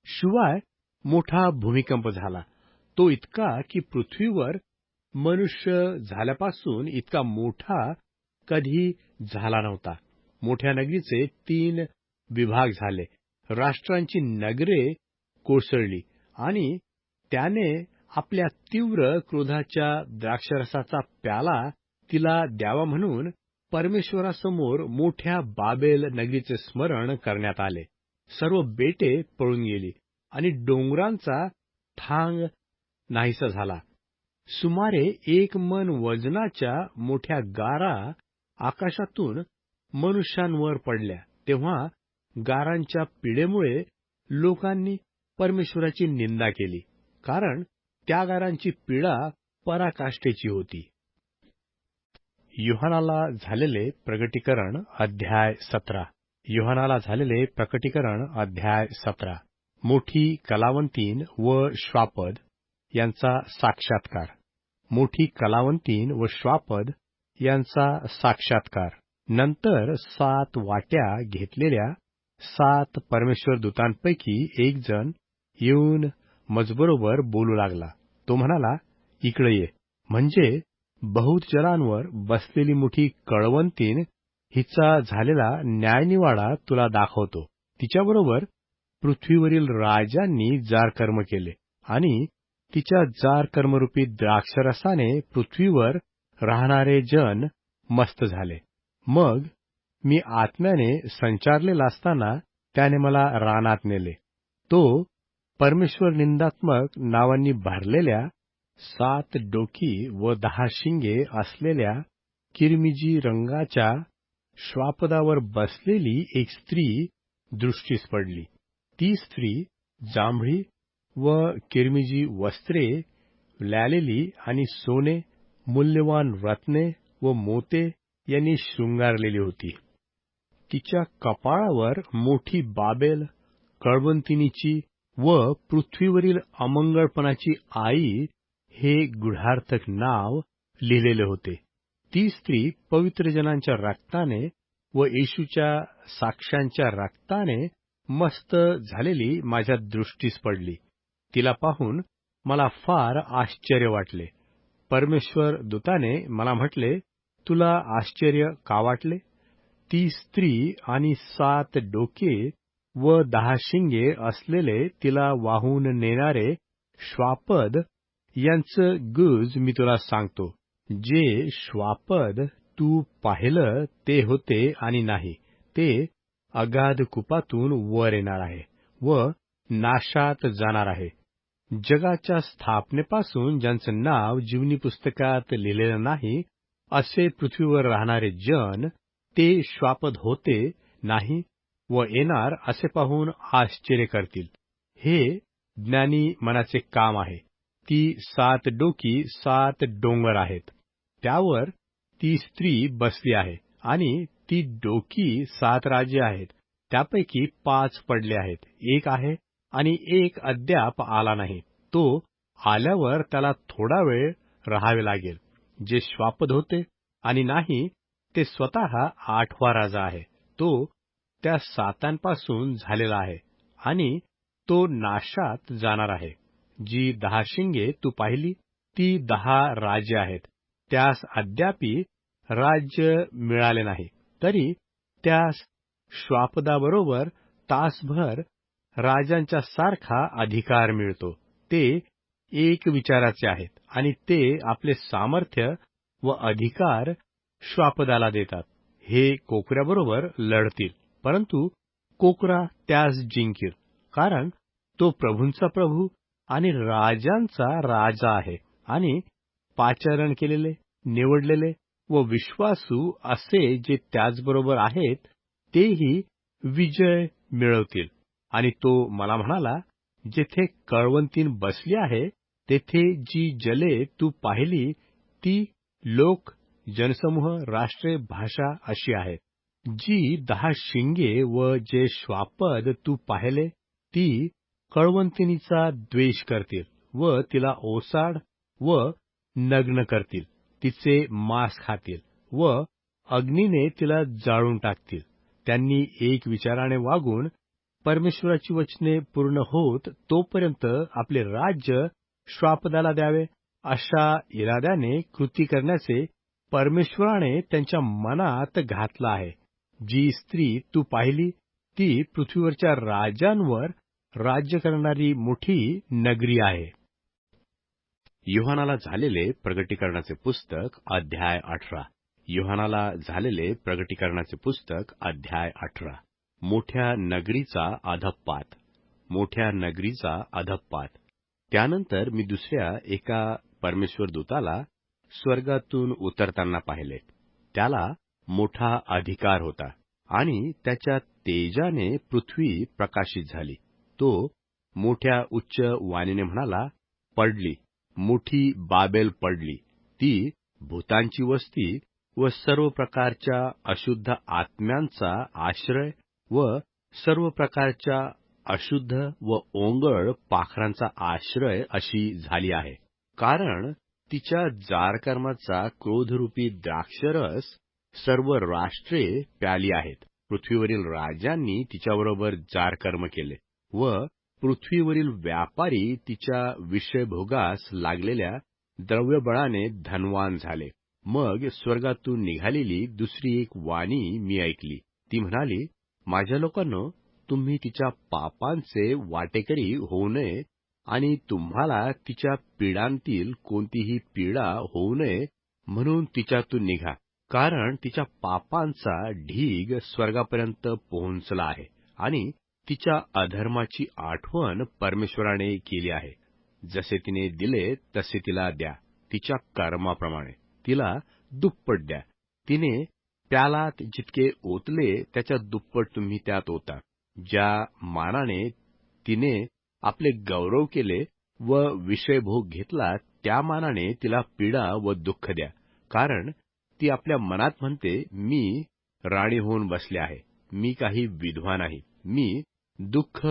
शिवाय मोठा भूमिकंप झाला. तो इतका की पृथ्वीवर मनुष्य झाल्यापासून इतका मोठा कधी झाला नव्हता. मोठ्या नगरीचे 3 विभाग झाले. राष्ट्रांची नगरे कोसळली आणि त्याने आपल्या तीव्र क्रोधाच्या द्राक्षरसाचा प्याला तिला द्यावा म्हणून परमेश्वरासमोर मोठ्या बाबेल नगरीचे स्मरण करण्यात आले. सर्व बेटे पळून गेली आणि डोंगरांचा थांग नाहीसा झाला. सुमारे 1 मन वजनाच्या मोठ्या गारा आकाशातून मनुष्यांवर पडल्या. तेव्हा गारांच्या पीडेमुळे लोकांनी परमेश्वराची निंदा केली, कारण त्या गारांची पीडा पराकाष्ठेची होती. योहानाला झालेले प्रगटीकरण अध्याय 17. योहानाला झालेले प्रकटीकरण अध्याय 17. मोठी कलावंतीन व श्वापद यांचा साक्षात्कार. मोठी कलावंतीन व श्वापद यांचा साक्षात्कार. नंतर 7 वाट्या घेतलेल्या 7 परमेश्वर दूतांपैकी एक जण येऊन मजबरोबर बोलू लागला. तो म्हणाला, इकडे ये. म्हणजे बहुत जनांवर बसलेली मोठी कळवंतीन हिचा झालेला न्यायनिवाडा तुला दाखवतो. तिच्याबरोबर पृथ्वीवरील राजांनी जार कर्म केले आणि तिच्या जार कर्मरूपी द्राक्षरसाने पृथ्वीवर राहणारे जन मस्त झाले. मग मी आत्म्याने संचारलेला असताना त्याने मला रानात नेले. तो परमेश्वर निंदात्मक नावांनी भरलेल्या 7 डोकी व 10 शिंगे असलेल्या किरमिजी रंगाच्या श्वापदावर बसलेली एक स्त्री दृष्टीस पडली. ती स्त्री जांभळी व किरमिजी वस्त्रे ल्यालेली आणि सोने, मूल्यवान रत्ने व मोते यांनी शृंगारलेली होती. तिच्या कपाळावर मोठी बाबेल, कळवंतिनीची व पृथ्वीवरील अमंगळपणाची आई हे गूढार्थक नाव लिहिलेले होते. ती स्त्री पवित्र जनांच्या रक्ताने व येशूच्या साक्ष्यांच्या रक्ताने मस्त झालेली माझ्या दृष्टीस पडली. तिला पाहून मला फार आश्चर्य वाटले. परमेश्वर दूताने मला म्हटले, तुला आश्चर्य का वाटले? ती स्त्री आणि 7 डोके व 10 शिंगे असलेले तिला वाहून नेणारे श्वापद यांचं गुज मी तुला सांगतो. जे श्वापद तू पाहिलं ते होते आणि नाही, ते अगाध कुपातून वर येणार आहे व नाशात जाणार आहे. जगाच्या स्थापनेपासून ज्यांचं नाव जीवनी पुस्तकात लिहिलेलं नाही असे पृथ्वीवर राहणारे जन ते श्वापद होते नाही व येणार असे पाहून आश्चर्य करतील. हे ज्ञानी मनाचे काम आहे. ती 7 डोकी 7 डोंगर आहेत. त्यावर ती स्त्री बसली आहे आणि ती डोकी 7 राज्ये आहेत. त्यापैकी 5 पडले आहेत. एक आहे आणि एक अद्याप आला नाही. तो आल्यावर त्याला थोडा वेळ राहावे लागेल. जे श्वापद होते आणि नाही ते स्वतः 8वा राजा आहे. तो त्या सातांपासून झालेला आहे आणि तो नाशात जाणार आहे. जी 10 शिंगे तू पाहिली ती 10 राज्ये आहेत. त्यास अद्यापी राज्य मिळाले नाही, तरी त्यास श्वापदाबरोबर तासभर राजांच्या सारखा अधिकार मिळतो. ते एक विचाराचे आहेत आणि ते आपले सामर्थ्य व अधिकार श्वापदाला देतात. हे कोकऱ्याबरोबर लढतील, परंतु कोकरा त्यास जिंकील, कारण तो प्रभूंचा प्रभू आणि राजांचा राजा आहे आणि पाचारण केलेले, निवडलेले व विश्वासू असे जे त्याचबरोबर आहेत तेही विजय मिळवतील. आणि तो मला म्हणाला, जेथे कळवंतीन बसली आहे तेथे जी जले तू पाहिली ती लोक, जनसमूह, राष्ट्रे, भाषा अशी आहेत. जी 10 शिंगे व जे श्वापद तू पाहिले ती कळवंतिनीचा द्वेष करतील व तिला ओसाड व नग्न करतील. तिचे मांस खातील व अग्नीने तिला जाळून टाकतील. त्यांनी एक विचाराने वागून परमेश्वराची वचने पूर्ण होत तोपर्यंत आपले राज्य श्वापदाला द्यावे, अशा इराद्याने कृती करण्याचे परमेश्वराने त्यांच्या मनात घातलं आहे. जी स्त्री तू पाहिली ती पृथ्वीवरच्या राजांवर राज्य करणारी मोठी नगरी आहे. योहानाला झालेले प्रगटीकरणाचे पुस्तक अध्याय 18. योहानाला झालेले प्रगटीकरणाचे पुस्तक अध्याय 18. मोठ्या नगरीचा अधःपात. मोठ्या नगरीचा अधःपात. त्यानंतर मी दुसऱ्या एका परमेश्वर दूताला स्वर्गातून उतरताना पाहिले. त्याला मोठा अधिकार होता आणि त्याच्या तेजाने पृथ्वी प्रकाशित झाली. तो मोठ्या उच्च वाणीने म्हणाला, पडली, मोठी बाबेल पडली, ती भूतांची वस्ती व सर्व प्रकारच्या अशुद्ध आत्म्यांचा आश्रय व सर्व प्रकारच्या अशुद्ध व ओंगळ पाखरांचा आश्रय अशी झाली आहे. कारण तिच्या जारकर्माचा क्रोधरूपी द्राक्षरस सर्व राष्ट्रे प्याली आहेत. पृथ्वीवरील राजांनी तिच्याबरोबर जारकर्म केले व पृथ्वीवरील व्यापारी तिच्या विषयभोगास लागलेल्या द्रव्यबळाने धनवान झाले. मग स्वर्गातून निघालेली दुसरी एक वाणी मी ऐकली. ती म्हणाली, माझ्या लोकांनो, तुम्ही तिच्या पापांचे वाटेकरी होऊ नये आणि तुम्हाला तिच्या पीडांतील कोणतीही पीडा होऊ नये म्हणून तिच्यातून निघा. कारण तिच्या पापांचा ढीग स्वर्गापर्यंत पोहोचला आहे आणि तिच्या अधर्माची आठवण परमेश्वराने केली आहे. जसे तिने दिले तसे तिला द्या, तिच्या कर्माप्रमाणे तिला दुप्पट द्या. तिने प्यालात जितके ओतले त्याच्या दुप्पट तुम्ही त्यात ओता. ज्या मानाने तिने आपले गौरव केले व विषयभोग घेतला त्या मानाने तिला पीडा व दुःख द्या. कारण ती आपल्या मनात म्हणते, मी राणी होऊन बसले आहे, मी काही विधवा नाही, मी दुःख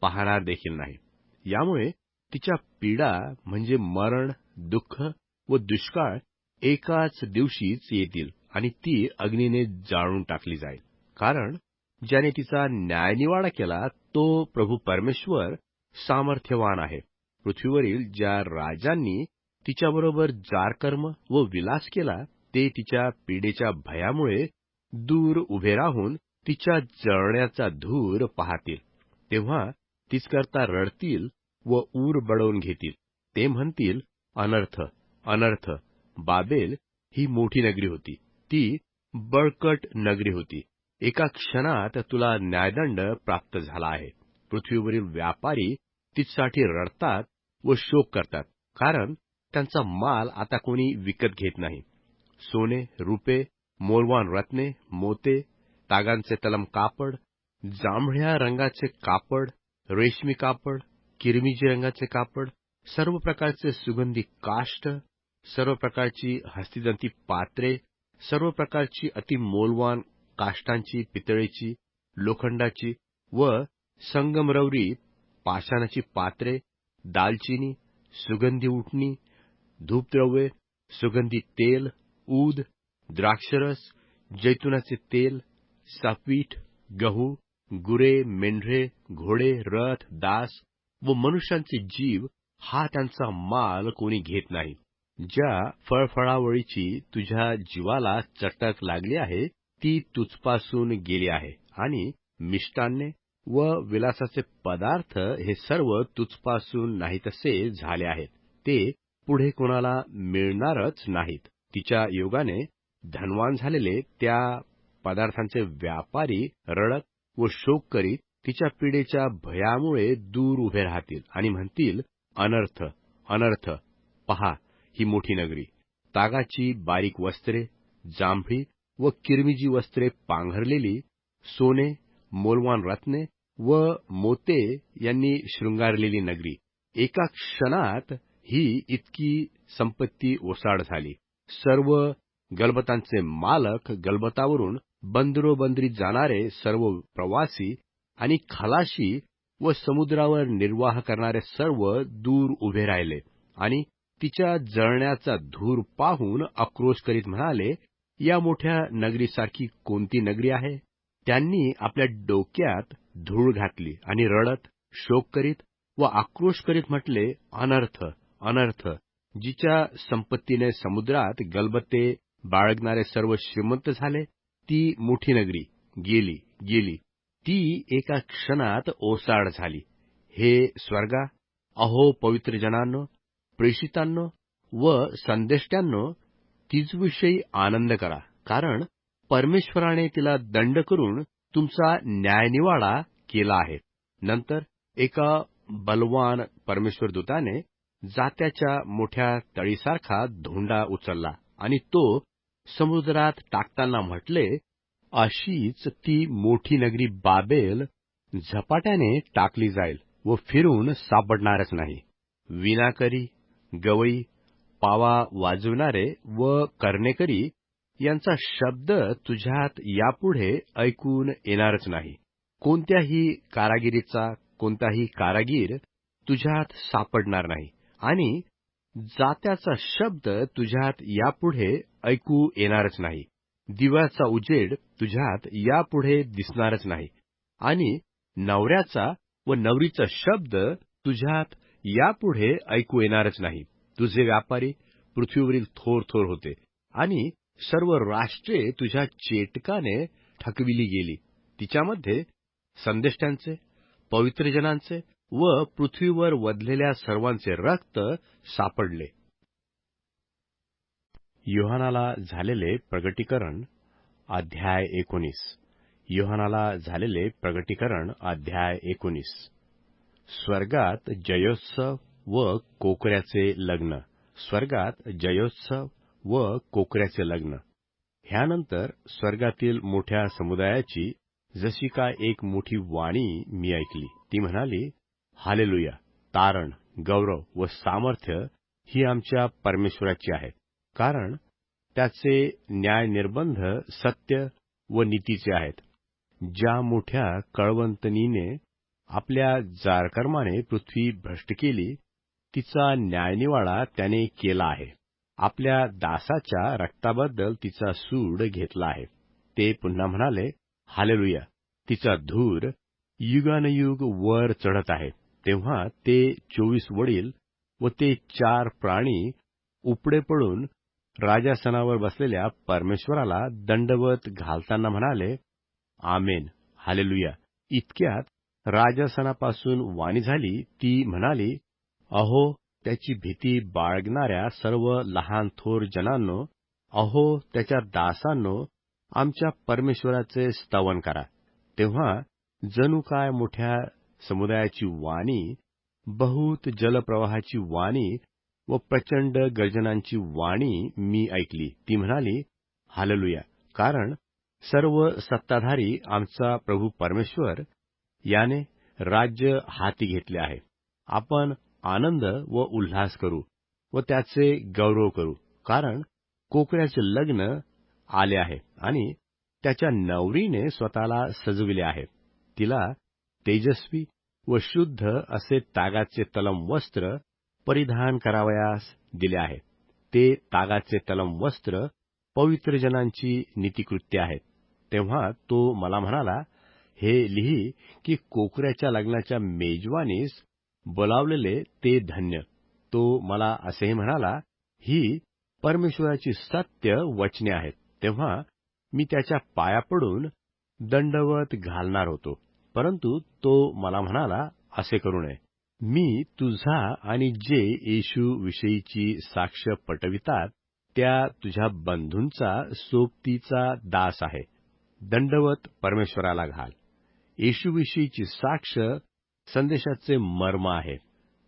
पाहणार देखील नाही. यामुळे तिच्या पीडा म्हणजे मरण, दुःख व दुष्काळ एकाच दिवशीच येतील आणि ती अग्नीने जाळून टाकली जाईल. कारण ज्याने तिचा न्यायनिवाडा केला तो प्रभू परमेश्वर सामर्थ्यवान आहे. पृथ्वीवरील ज्या राजांनी तिच्याबरोबर जारकर्म व विलास केला ते तिच्या पीडेच्या भयामुळे दूर उभे राहून तिच्या जळण्याचा धूर पाहतील. तेव्हा तिचकरता रडतील व ऊर बडवून घेतील. ते म्हणतील, अनर्थ, अनर्थ. बाबेल ही मोठी नगरी होती, ती बळकट नगरी होती. एका क्षणात तुला न्यायदंड प्राप्त झाला आहे. पृथ्वीवरील व्यापारी तिच्यासाठी रडतात व शोक करतात, कारण त्यांचा माल आता कोणी विकत घेत नाही. सोने, रुपे, मौल्यवान रत्ने, मोते, तागांचे तलम कापड, जांभळ्या रंगाचे कापड, रेशमी कापड, किरमिजी रंगाचे कापड, सर्व प्रकारचे सुगंधी काष्ठ, सर्व प्रकारची हस्तिदंती पात्रे, सर्व प्रकारची अतिमौल्यवान काष्टांची, पितळेची, लोखंडाची व संगमरवरी पाषाणाची पात्रे, दालचिनी, सुगंधी उटणी, धूपद्रव्ये, सुगंधी तेल, ऊद, द्राक्षरस, जैतुनाचे तेल, सापीठ, गहू, गुरे, मेंढरे, घोडे, रथ, दास व मनुष्यांचे जीव हा त्यांचा माल कोणी घेत नाही. ज्या फळफळावळीची तुझ्या जीवाला चटक लागली आहे ती तुझपासून गेली आहे आणि मिष्टान्ने व विलासाचे पदार्थ हे सर्व तुझपासून नाहीतसे झाले आहेत. ते पुढे कोणाला मिळणारच नाहीत. तिच्या योगाने धनवान झालेले त्या पदार्थांचे व्यापारी रडत व शोक करीत तिच्या पीडेच्या भयामुळे दूर उभे राहतील आणि म्हणतील, अनर्थ, अनर्थ. पहा, ही मोठी नगरी. तागाची बारीक वस्त्रे, जांभळी व किरमिजी वस्त्रे पांघरलेली, सोने, मौल्यवान रत्ने व मोते यांनी शृंगारलेली नगरी. एका क्षणात ही इतकी संपत्ती ओसाड झाली. सर्व गलबतांचे मालक, गलबतावरून बंदरोबंदरी जाणारे सर्व प्रवासी आणि खलाशी व समुद्रावर निर्वाह करणारे सर्व दूर उभे राहिले आणि तिच्या जळण्याचा धूर पाहून आक्रोश करीत म्हणाले, या मोठ्या नगरीसारखी कोणती नगरी आहे? त्यांनी आपल्या डोक्यात धूळ घातली आणि रडत, शोक करीत व आक्रोश करीत म्हटले, अनर्थ, अनर्थ. जिच्या संपत्तीने समुद्रात गलबते बाळगणारे सर्व श्रीमंत झाले, ती मोठी नगरी गेली, गेली. ती एका क्षणात ओसाड झाली. हे स्वर्गा, अहो पवित्र जनांनो, प्रेषितांनो व संदेष्ट्यांनो, तिचविषयी आनंद करा, कारण परमेश्वराने तिला दंड करून तुमचा न्यायनिवाडा केला आहे. नंतर एका बलवान परमेश्वरदूताने जात्याच्या मोठ्या तळीसारखा धोंडा उचलला आणि तो समुद्रात टाकताना म्हटले, अशीच ती मोठी नगरी बाबेल झपाट्याने टाकली जाईल व फिरून सापडणारच नाही. विनाकरी, गवई, पावा वाजविणारे व कर्णेकरी यांचा शब्द तुझ्यात यापुढे ऐकून येणारच नाही. कोणत्याही कारागिरीचा कोणताही कारागीर तुझ्यात सापडणार नाही आणि जात्याचा शब्द तुझ्यात यापुढे ऐकू येणारच नाही. दिव्याचा उजेड तुझ्यात यापुढे दिसणारच नाही आणि नवऱ्याचा व नवरीचा शब्द तुझ्यात यापुढे ऐकू येणारच नाही. तुझे व्यापारी पृथ्वीवरील थोर थोर होते आणि सर्व राष्ट्रे तुझ्या चेटकाने ठकविली गेली. तिच्यामध्ये संदेष्ट्यांचे, पवित्रजनांचे व पृथ्वीवर वधलेल्या सर्वांचे रक्त सापडले. योहानाला झालेले प्रगटीकरण अध्याय 19. योहानाला झालेले प्रगटीकरण अध्याय 19. स्वर्गात जयोत्सव व कोकऱ्याचे लग्न. स्वर्गात जयोत्सव व कोकऱ्याचे लग्न. ह्यानंतर स्वर्गातील मोठ्या समुदायाची जशी काय एक मोठी वाणी मी ऐकली. ती म्हणाली, हालेलुया, तारण, गौरव व सामर्थ्य ही आमच्या परमेश्वराची आहे, कारण त्याचे न्यायनिर्बंध सत्य व नीतीचे आहेत. ज्या मोठ्या कळवंतनीने आपल्या जारकर्माने पृथ्वी भ्रष्ट केली, तिचा न्यायनिवाडा त्याने केला आहे. आपल्या दासाच्या रक्ताबद्दल तिचा सूड घेतला आहे. ते पुन्हा म्हणाले, हालेलुया, तिचा धूर युगानयुग वर चढत आहे. तेव्हा ते 24 वडील व ते 4 प्राणी उपडे पडून राजासनावर बसलेल्या परमेश्वराला दंडवत घालताना म्हणाले, आमेन, हालेलुया. इतक्यात राजासनापासून वाणी झाली. ती म्हणाली, अहो त्याची भीती बाळगणाऱ्या सर्व लहान थोर जनांनो, अहो त्याच्या दासांनो, आमच्या परमेश्वराचे स्तवन करा. तेव्हा जणू काय मोठ्या समुदायाची वाणी, बहुत जलप्रवाहाची वाणी व प्रचंड गर्जनांची वाणी मी ऐकली. ती म्हणाली, हालेलुया, कारण सर्व सत्ताधारी आमचा प्रभू परमेश्वर याने राज्य हाती घेतले आहे. आपण आनंद व उल्हास करू व त्याचे गौरव करू, कारण कोकऱ्याचे लग्न आले आहे आणि त्याच्या नवरीने स्वतःला सजविले आहे. तिला तेजस्वी व शुद्ध असे तागाचे तलम वस्त्र परिधान करावयास दिले आहे. ते तागाचे तलम वस्त्र पवित्रजनांची नीतिकृत्य आहेत. तेव्हा तो मला म्हणाला, हे लिही की कोकऱ्याच्या लग्नाच्या मेजवानीस बोलावलेले ते धन्य. तो मला असेही म्हणाला, ही परमेश्वराची सत्य वचने आहेत. तेव्हा मी त्याच्या पाया पडून दंडवत घालणार होतो, परंतु तो मला म्हणाला, असे करू नये. मी तुझा आणि जे येशू विषयीची साक्ष पटवितात त्या तुझ्या बंधूंचा सोबतीचा दास आहे. दंडवत परमेश्वराला घाल. येशूविषयीची साक्ष संदेशाचे मर्म आहे.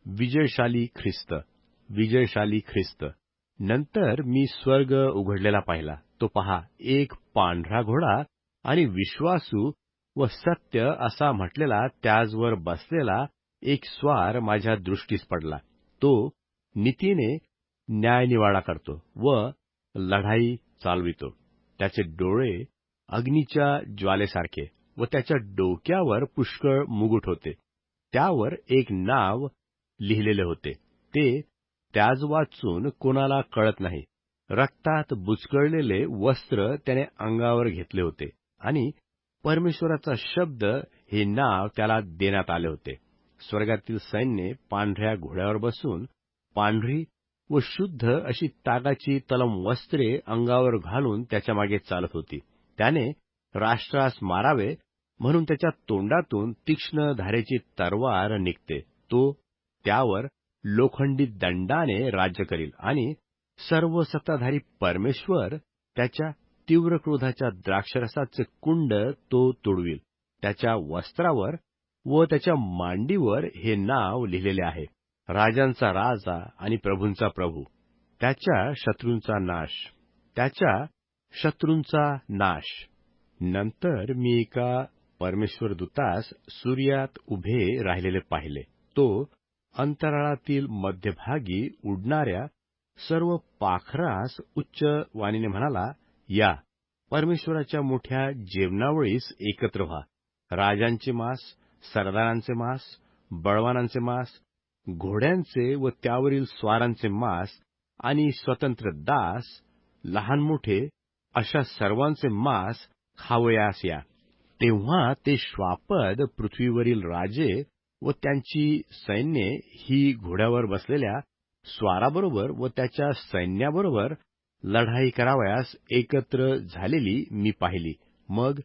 विजयशाली ख्रिस्त, विजयशाली ख्रिस्त. नंतर मी स्वर्ग उघडलेला पाहिला. तो पहा, एक पांढरा घोडा आणि विश्वासू व सत्य असा म्हटलेला त्याचवर बसलेला एक स्वार माझ्या दृष्टीस पडला. तो नीतीने न्यायनिवाडा करतो व लढाई चालवितो. त्याचे डोळे अग्नीच्या ज्वालेसारखे व त्याच्या डोक्यावर पुष्कळ मुकुट होते. त्यावर एक नाव लिहिलेले होते. ते त्याज वाचून कोणाला कळत नाही. रक्तात बुचकळलेले वस्त्र त्याने अंगावर घेतले होते आणि परमेश्वराचा शब्द हे नाव त्याला देण्यात आले होते. स्वर्गातील सैन्ये पांढऱ्या घोड्यावर बसून पांढरी व शुद्ध अशी तागाची तलम वस्त्रे अंगावर घालून त्याच्या मागे चालत होती. त्याने राष्ट्रास मारावे म्हणून त्याच्या तोंडातून तीक्ष्ण धारेची तरवार निघते. तो त्यावर लोखंडी दंडाने राज्य करील आणि सर्व सत्ताधारी परमेश्वर त्याच्या तीव्र क्रोधाच्या द्राक्षरसाचे कुंड तो तुडविल. त्याच्या वस्त्रावर व त्याच्या मांडीवर हे नाव लिहिलेले आहे, राजांचा राजा आणि प्रभूंचा प्रभू. त्याच्या शत्रूंचा नाश, त्याच्या शत्रूंचा नाश. नंतर मी एका परमेश्वर दूतास सूर्यात उभे राहिलेले पाहिले. तो अंतराळातील मध्यभागी उडणाऱ्या सर्व पाखरास उच्च वाणीने म्हणाला, या परमेश्वराच्या मोठ्या जेवणावळीस एकत्र व्हा. राजांचे मांस, सरदारांचे मांस, बळवानांचे मांस, घोड्यांचे व त्यावरील स्वारांचे मांस आणि स्वतंत्र दास, लहान मोठे अशा सर्वांचे मांस खावयास या. तेव्हा ते श्वापद पृथ्वीवरील राजे व त्यांची सैन्ये ही घोड्यावर बसलेल्या स्वाराबरोबर व त्याच्या सैन्याबरोबर लढाई करावयास एकत्र झालेली मी पाहिली. मग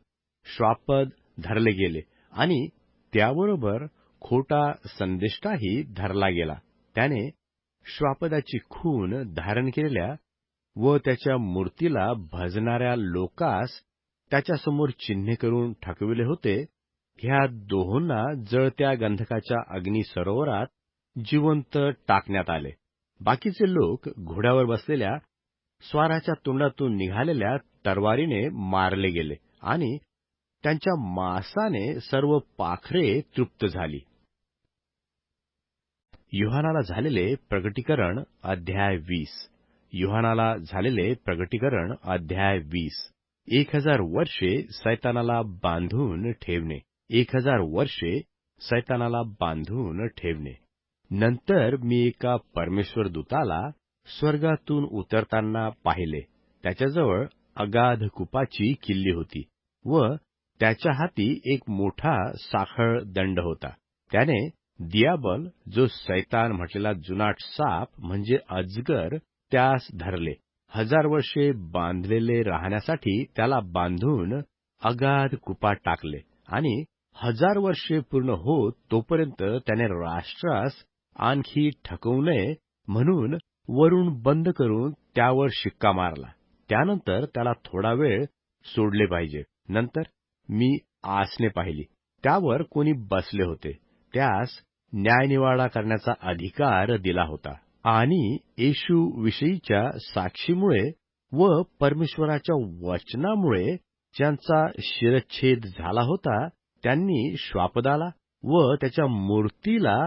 श्वापद धरले गेले आणि त्याबरोबर खोटा संदेष्टाही धरला गेला. त्याने श्वापदाची खून धारण केलेल्या व त्याच्या मूर्तीला भजणाऱ्या लोकास त्याच्यासमोर चिन्हे करून ठकविले होते. ह्या दोहोंना जळत्या गंधकाच्या अग्नी सरोवरात जिवंत टाकण्यात आले. बाकीचे लोक घोड्यावर बसलेल्या स्वाराच्या तोंडातून निघालेल्या तरवारीने मारले गेले आणि त्यांच्या मांसाने सर्व पाखरे तृप्त झाली. योहानाला झालेले प्रगटीकरण अध्याय 20. योहानाला झालेले प्रगटीकरण अध्याय 20. 1000 वर्षे सैतानाला बांधून ठेवणे. 1000 वर्षे सैतानाला बांधून ठेवणे. नंतर मी एका परमेश्वर दूताला स्वर्गातून उतरताना पाहिले. त्याच्याजवळ अगाध कुपाची किल्ली होती व त्याच्या हाती एक मोठा साखळ दंड होता. त्याने दियाबल, जो सैतान म्हटलेला जुनाट साप म्हणजे अजगर, त्यास धरले. 1000 वर्षे बांधलेले राहण्यासाठी त्याला बांधून अगाध कुपात टाकले आणि 1000 वर्षे पूर्ण होत तोपर्यंत त्याने राष्ट्रास आणखी ठकवू नये म्हणून वरून बंद करून त्यावर शिक्का मारला. त्यानंतर त्याला थोडा वेळ सोडले पाहिजे. नंतर मी आसने पाहिली. त्यावर कोणी बसले होते. त्यास न्यायनिवाडा करण्याचा अधिकार दिला होता आणि येशू विषयीच्या साक्षीमुळे व परमेश्वराच्या वचनामुळे ज्यांचा शिरच्छेद झाला होता त्यांनी श्वापदाला व त्याच्या मूर्तीला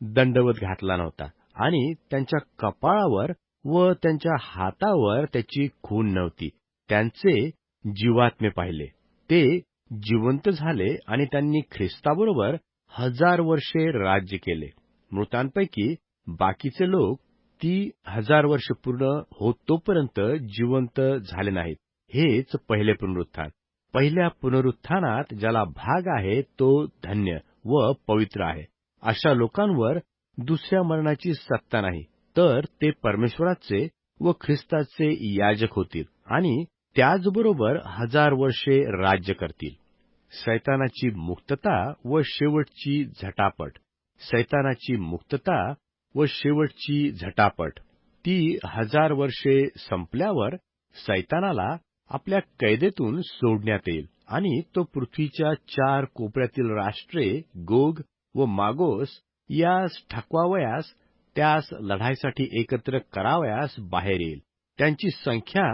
दंडवत घातला नव्हता आणि त्यांच्या कपाळावर व त्यांच्या हातावर त्याची खून नव्हती. त्यांचे जीवात्मे पाहिले. ते जिवंत झाले आणि त्यांनी ख्रिस्ताबरोबर 1000 वर्षे राज्य केले. मृतांपैकी बाकीचे लोक ती 1000 वर्ष पूर्ण होत तोपर्यंत जिवंत झाले नाहीत. हेच पहिले पुनरुत्थान. पहिल्या पुनरुत्थानात ज्याला भाग आहे तो धन्य व पवित्र आहे. अशा लोकांवर दुसऱ्या मरणाची सत्ता नाही, तर ते परमेश्वराचे व ख्रिस्ताचे याजक होतील आणि त्याचबरोबर 1000 वर्षे राज्य करतील. सैतानाची मुक्तता व शेवटची झटापट. सैतानाची मुक्तता व शेवटची झटापट. ती 1000 वर्षे संपल्यावर सैतानाला आपल्या कैदेतून सोडण्यात येईल आणि तो पृथ्वीच्या 4 कोपऱ्यातील राष्ट्रे गोग व मागोस यास ठकवावयास, त्यास लढाईसाठी एकत्र करावयास बाहेर येईल. त्यांची संख्या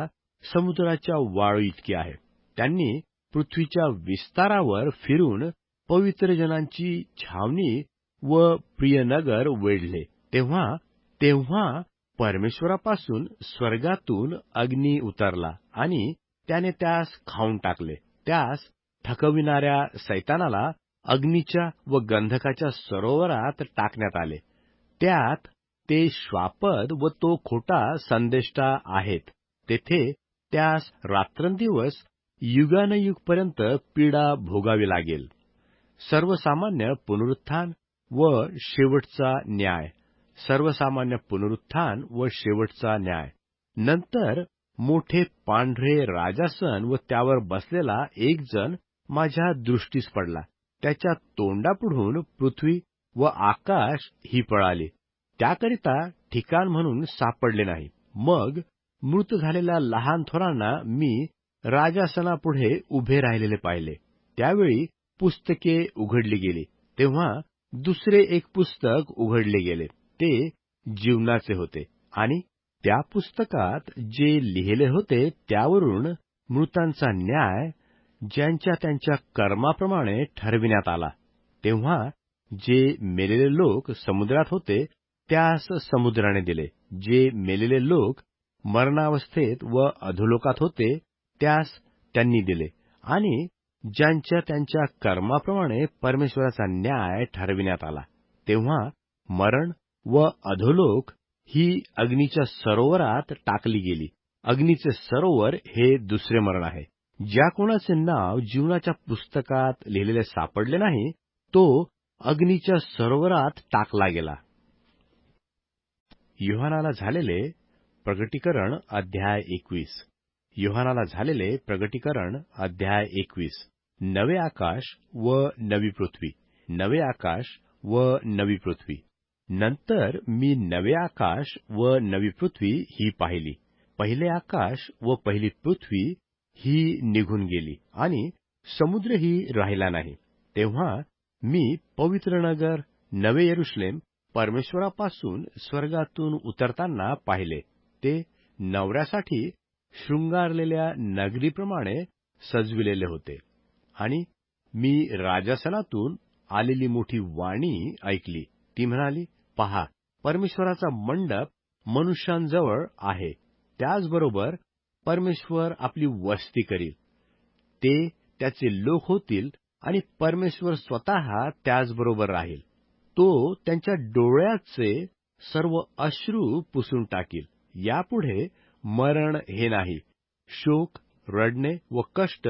समुद्राच्या वाळू इतकी आहे. त्यांनी पृथ्वीच्या विस्तारावर फिरून पवित्र जनांची छावणी व प्रियनगर वेढले. तेव्हा परमेश्वरापासून स्वर्गातून अग्नी उतरला आणि त्याने त्यास खाऊन टाकले. त्यास ठकविणाऱ्या सैतानाला अग्नीच्या व गंधकाच्या सरोवरात टाकण्यात आले. त्यात ते श्वापद व तो खोटा संदेष्टा आहेत. तेथे त्यास रात्रंदिवस युगानयुगपर्यंत पीडा भोगावी लागेल. सर्वसामान्य पुनरुत्थान व शेवटचा न्याय, सर्वसामान्य पुनरुत्थान व शेवटचा न्याय. नंतर मोठे पांढरे राजासन व त्यावर बसलेला एक जण माझ्या दृष्टीस पडला. त्याच्या तोंडापुढून पृथ्वी व आकाश ही पळाली. त्याकरिता ठिकाण म्हणून सापडले नाही. मग मृत झालेल्या लहान थोरांना मी राजासनापुढे उभे राहिलेले पाहिले. त्यावेळी पुस्तके उघडली गेली. तेव्हा दुसरे एक पुस्तक उघडले गेले. ते जीवनाचे होते आणि त्या पुस्तकात जे लिहिले होते त्यावरून मृतांचा न्याय ज्यांच्या त्यांच्या कर्माप्रमाणे ठरविण्यात आला. तेव्हा जे मेलेले लोक समुद्रात होते त्यास समुद्राने दिले. जे मेलेले लोक मरणावस्थेत व अधोलोकात होते त्यास त्यांनी दिले. आणि ज्यांच्या त्यांच्या कर्माप्रमाणे परमेश्वराचा न्याय ठरविण्यात आला. तेव्हा मरण व अधोलोक ही अग्नीच्या सरोवरात टाकली गेली. अग्नीचे सरोवर हे दुसरे मरण आहे. ज्या कोणाचे नाव जीवनाच्या पुस्तकात लिहिलेले सापडले नाही तो अग्नीच्या सरोवरात टाकला गेला. योहानाला झालेले प्रगटीकरण अध्याय 21. योहानाला झालेले प्रगटीकरण अध्याय 21. नवे आकाश व नवी पृथ्वी, नवे आकाश व नवी पृथ्वी. नंतर मी नवे आकाश व नवी पृथ्वी ही पाहिली. पहिले आकाश व पहिली पृथ्वी ही निघून गेली आणि समुद्रही राहिला नाही. तेव्हा मी पवित्र नगर नवे यरूशलेम परमेश्वरापासून स्वर्गातून उतरताना पाहिले. ते नवऱ्यासाठी शृंगारलेल्या नगरीप्रमाणे सजविलेले होते. आणि मी राजासनातून आलेली मोठी वाणी ऐकली. ती म्हणाली, पहा, परमेश्वराचा मंडप मनुष्यांजवळ आहे. त्याचबरोबर परमेश्वर आपली वस्ती करील. ते त्याचे लोक होतील आणि परमेश्वर स्वतः त्याचबरोबर राहील. तो त्यांच्या डोळ्याचे सर्व अश्रू पुसून टाकील. यापुढे मरण हे नाही, शोक, रडणे व कष्ट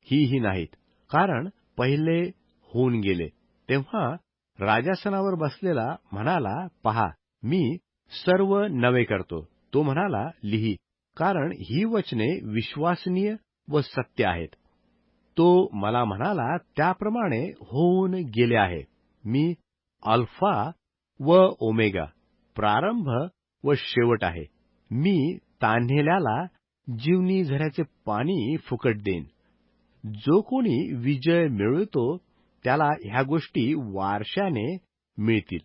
ही नाहीत, कारण पहिले होऊन गेले. तेव्हा राजासनावर बसलेला म्हणाला, पहा, मी सर्व नवे करतो. तो म्हणाला, लिही, कारण ही वचने विश्वासनीय व सत्य आहेत. तो मला म्हणाला, त्याप्रमाणे होऊन गेले आहे. मी अल्फा व ओमेगा, प्रारंभ व शेवट आहे. मी तान्हेल्याला जीवनी झऱ्याचे पाणी फुकट देईन. जो कोणी विजय मिळवतो त्याला ह्या गोष्टी वारशाने मिळतील.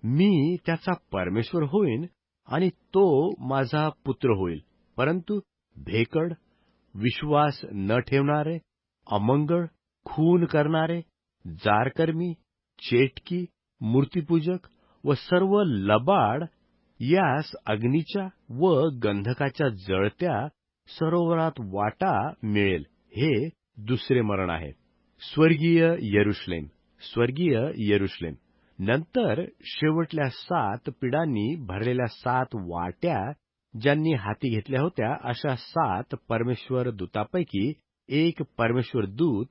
मी त्याचा परमेश्वर होईन आणि तो माझा पुत्र होईल. परंतु भेकड, विश्वास न ठेवणारे, अमंगळ, खून करणारे, जारकर्मी, चेटकी, मूर्तीपूजक व सर्व लबाड यास अग्नीच्या व गंधकाच्या जळत्या सरोवरात वाटा मिळेल. हे दुसरे मरण आहे. स्वर्गीय यरूशलेम, स्वर्गीय यरूशलेम. नंतर शेवटल्या 7 पिढांनी भरलेल्या 7 वाट्या ज्यांनी हाती घेतल्या होत्या अशा 7 परमेश्वर दूतापैकी एक परमेश्वर दूत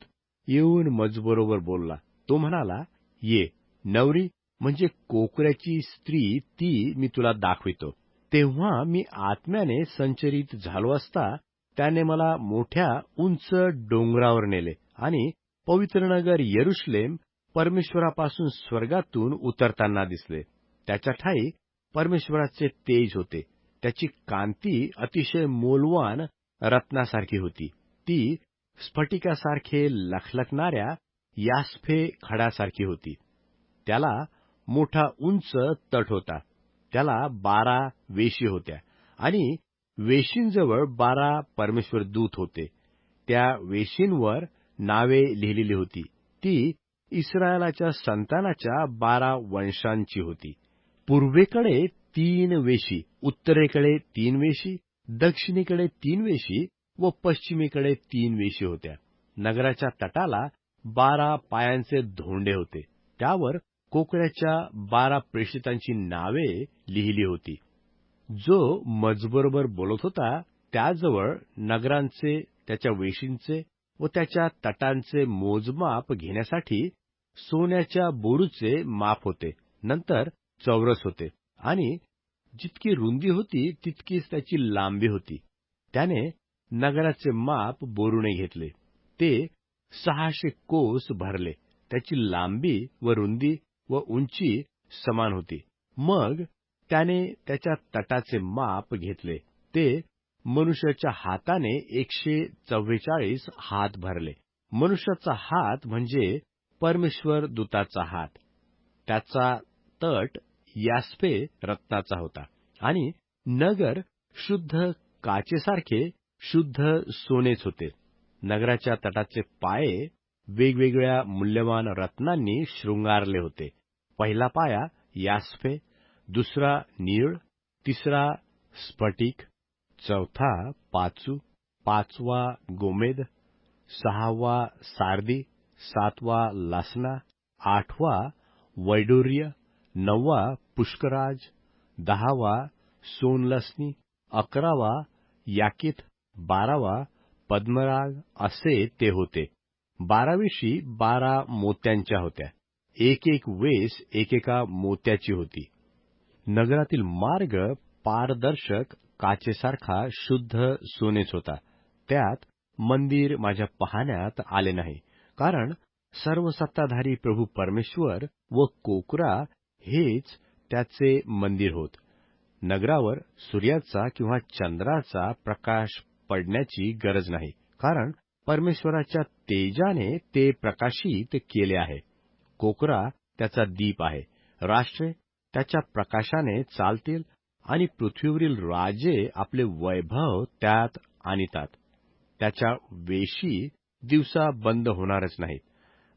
येऊन मजबरोबर बोलला. तो म्हणाला, ये, नवरी म्हणजे कोकऱ्याची स्त्री ती मी तुला दाखवितो. तेव्हा मी आत्म्याने संचरित झालो असता त्याने मला मोठ्या उंच डोंगरावर नेले आणि पवित्र नगर यरूशलेम परमेश्वरापासून स्वर्गातून उतरताना दिसले. त्याच्या ठाई परमेश्वराचे तेज होते. त्याची कांती अतिशय मौल्यवान रत्नासारखी होती. ती स्फटिकासारखे लखलखणाऱ्या यास्फे खड्यासारखी होती. त्याला मोठा उंच तट होता. त्याला 12 वेशी होत्या आणि वेशींजवळ 12 परमेश्वर दूत होते. त्या वेशींवर नावे लिहिलेली होती. ती इस्रायलाच्या संतानाच्या 12 वंशांची होती. पूर्वेकडे 3 वेशी, उत्तरेकडे 3 वेशी, दक्षिणेकडे 3 वेशी व पश्चिमेकडे 3 वेशी होत्या. नगराच्या तटाला 12 पायांचे धोंडे होते. त्यावर कोकऱ्याच्या 12 प्रेषितांची नावे लिहिली होती. जो मजबरोबर बोलत होता त्याजवळ नगरांचे, त्याच्या वेशींचे व त्याच्या तटांचे मोजमाप घेण्यासाठी सोन्याच्या बोरूचे माप होते, नंतर चौरस होते, आणि जितकी रुंदी होती तितकीच त्याची लांबी होती. त्याने नगराचे माप बोरूने घेतले. ते 600 कोस भरले. त्याची लांबी व रुंदी व उंची समान होती. मग त्याने त्याच्या तटाचे माप घेतले. ते मनुष्याच्या हाताने 144 हात भरले. मनुष्याचा हात म्हणजे परमेश्वर दूताचा हात. त्याचा तट यास्पे रत्नाचा होता, आणि नगर शुद्ध काचेसारखे शुद्ध सोनेच होते. नगराच्या तटाचे पाये वेगवेगळ्या मूल्यवान रत्नांनी शृंगारले होते. पहिला पाया यास्पे, दुसरा नीळ, तिसरा स्फटिक, चौथा पाचू, पाचवा गोमेद, सहावा सार्दी, सातवा लासना, आठवा वैडूर्य, नववा पुष्कराज, 10वा सोनलसनी, 11वा याकीत, 12वा पद्मराग असे ते होते. 12वीशी 12 मोत्यांच्या होत्या. एक एक वेस एकेका मोत्याची होती. नगरातील मार्ग पारदर्शक काचेसारखा शुद्ध सोनेच होता. त्यात मंदिर माझ्या पाहण्यात आले नाही, कारण सर्व सत्ताधारी प्रभू परमेश्वर व कोकरा हेच त्याचे मंदिर होत. नगरावर सूर्याचा किंवा चंद्राचा प्रकाश पडण्याची गरज नाही, कारण परमेश्वराच्या तेजाने ते प्रकाशित केले आहे. कोकरा त्याचा दीप आहे. राष्ट्रे त्याच्या प्रकाशाने चालतील, आणि पृथ्वीवरील राजे आपले वैभव त्यात आणतात. त्याच्या वेशी दिवसा बंद होणारच नाहीत,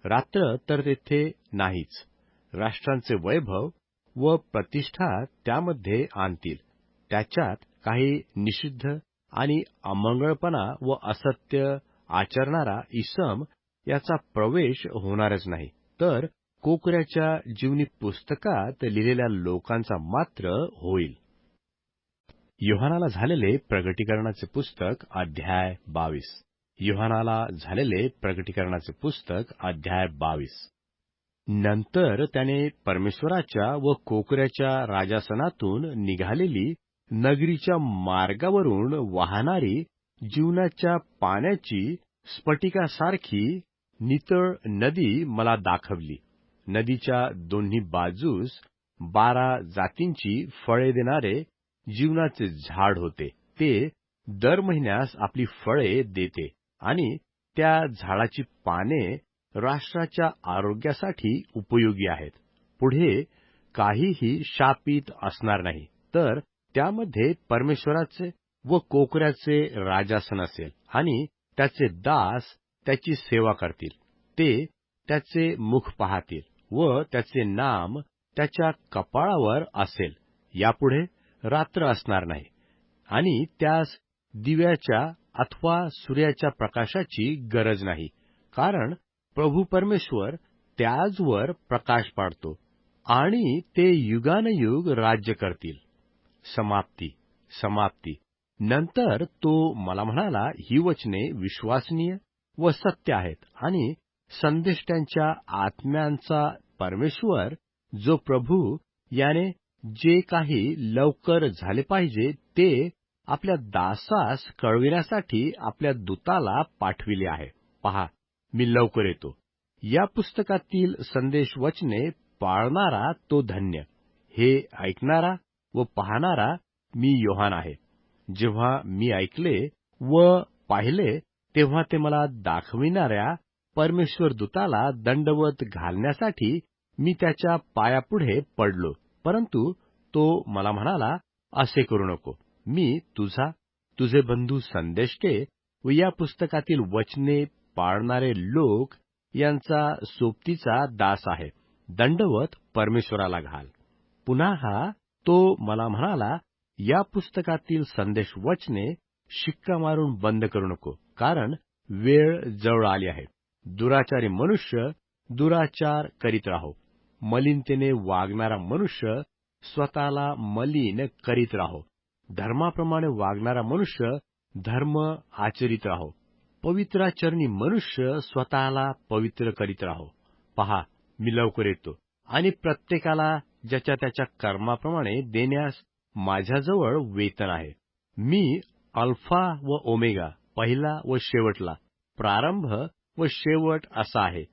रात्र तर तेथे नाहीच. राष्ट्रांचे वैभव व प्रतिष्ठा त्यामध्ये आणतील. त्याच्यात काही निषिद्ध आणि अमंगळपणा व असत्य आचरणारा इसम याचा प्रवेश होणारच नाही, तर कोकऱ्याच्या जीवनी पुस्तकात लिहिलेल्या लोकांचा मात्र होईल. योहानाला झालेले प्रगटीकरणाचे पुस्तक अध्याय 22. योहानाला झालेले प्रगटीकरणाचे पुस्तक अध्याय 22. नंतर त्याने परमेश्वराच्या व कोकऱ्याच्या राजासनातून निघालेली नगरीच्या मार्गावरून वाहणारी जीवनाच्या पाण्याची स्फटिकासारखी नितळ नदी मला दाखवली. नदीच्या दोन्ही बाजूस 12 जातींची फळे देणारे जीवनाचे झाड होते. ते दर महिन्यास आपली फळे देते, आणि त्या झाडाची पाने राष्ट्राच्या आरोग्यासाठी उपयोगी आहेत. पुढे काहीही शापित असणार नाही, तर त्यामध्ये परमेश्वराचे व कोकऱ्याचे राजासन असेल, आणि त्याचे दास त्याची सेवा करतील. ते त्याचे मुख पाहतील, व त्याचे नाम त्याच्या कपाळावर असेल. यापुढे रात्र असणार नाही, आणि त्यास दिव्याच्या अथवा सूर्याच्या प्रकाशाची गरज नाही, कारण प्रभू परमेश्वर त्याजवर प्रकाश पाडतो, आणि ते युगानयुग राज्य करतील. समाप्ती. समाप्ती. नंतर तो मला म्हणाला, ही वचने विश्वासनीय व सत्य आहेत, आणि संदेष्ट्यांच्या आत्म्यांचा परमेश्वर जो प्रभू याने जे काही लवकर झाले पाहिजे ते आपल्या दासास कळविण्यासाठी आपल्या दूताला पाठविले आहे. पहा, मी लवकर येतो. या पुस्तकातील संदेश वचने पाळणारा तो धन्य. हे ऐकणारा व पाहणारा मी योहान आहे. जेव्हा मी ऐकले व पाहिले, तेव्हा ते मला दाखविणाऱ्या परमेश्वर दूताला दंडवत घालण्यासाठी मी त्याच्या पायापुढे पडलो. परंतु तो मला म्हणाला, असे करू नको. मी तुझा, तुझे बंधू संदेष्टे व या पुस्तकातील वचने पाळणारे लोक यांचा सोबतीचा दास आहे. दंडवत परमेश्वराला घाल. पुन्हा तो मला म्हणाला, या पुस्तकातील संदेश वचने शिक्का मारून बंद करू नको, कारण वेळ जवळ आली आहे. दुराचारी मनुष्य दुराचार करीत राहो. मलिनतेने वागणारा मनुष्य स्वतःला मलिन करीत राहो. धर्माप्रमाणे वागणारा मनुष्य धर्म आचरित राहो. पवित्राचरणी मनुष्य स्वतःला पवित्र करीत राहो. पहा, मी लवकर येतो आणि प्रत्येकाला ज्याच्या त्याच्या कर्माप्रमाणे देण्यास माझ्याजवळ वेतन आहे. मी अल्फा व ओमेगा, पहिला व शेवटला, प्रारंभ व शेवट असा आहे.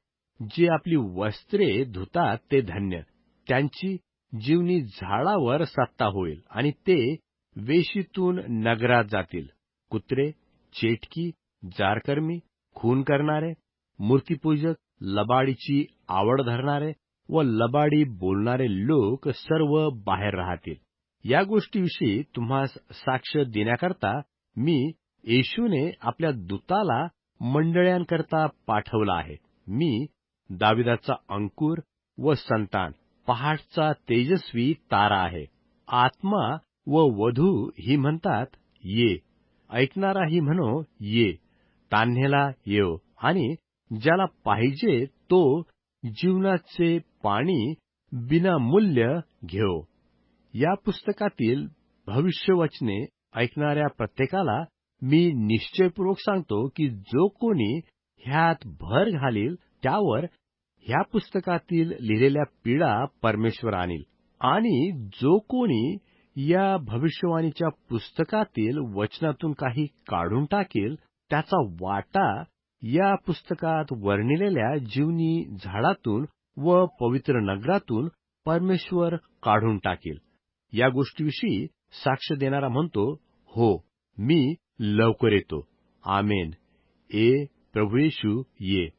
जे आपली वस्त्रे धुतात ते धन्य, त्यांची जीवनी झाडावर सत्ता होईल आणि ते वेशीतून नगरात जातील. कुत्रे, चेटकी, जारकर्मी, खून करणारे, मूर्तीपूजक, लबाडीची आवड धरणारे व लबाडी बोलणारे लोक सर्व बाहेर राहतील. या गोष्टीविषयी तुम्हास साक्ष देण्याकरता मी येशूने आपल्या दूताला मंडळ्यांकरता पाठवला आहे. मी दाविदाचा अंकुर व संतान, पहाटचा तेजस्वी तारा आहे. आत्मा व वधू ही म्हणतात, ये. ऐकणाराही म्हणो, ये. तान्हेला येव आणि ज्याला पाहिजे तो जीवनाचे पाणी बिनामूल्य घेओ. या पुस्तकातील भविष्यवचने ऐकणाऱ्या प्रत्येकाला मी निश्चयपूर्वक सांगतो की जो कोणी ह्यात भर घालील त्यावर ह्या पुस्तकातील लिहिलेल्या पीडा परमेश्वर आणील, आणि जो कोणी या भविष्यवाणीच्या पुस्तकातील वचनातून काही काढून टाकेल त्याचा वाटा या पुस्तकात वर्णिलेल्या जीवनी झाडातून व पवित्र नगरातून परमेश्वर काढून टाकेल. या गोष्टीविषयी साक्ष देणारा म्हणतो, हो, मी लवकर येतो. आमेन. प्रभू येशू ये.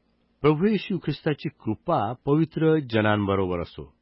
प्रभू येशू ख्रिस्ताची कृपा पवित्र जनांबरोबर असो.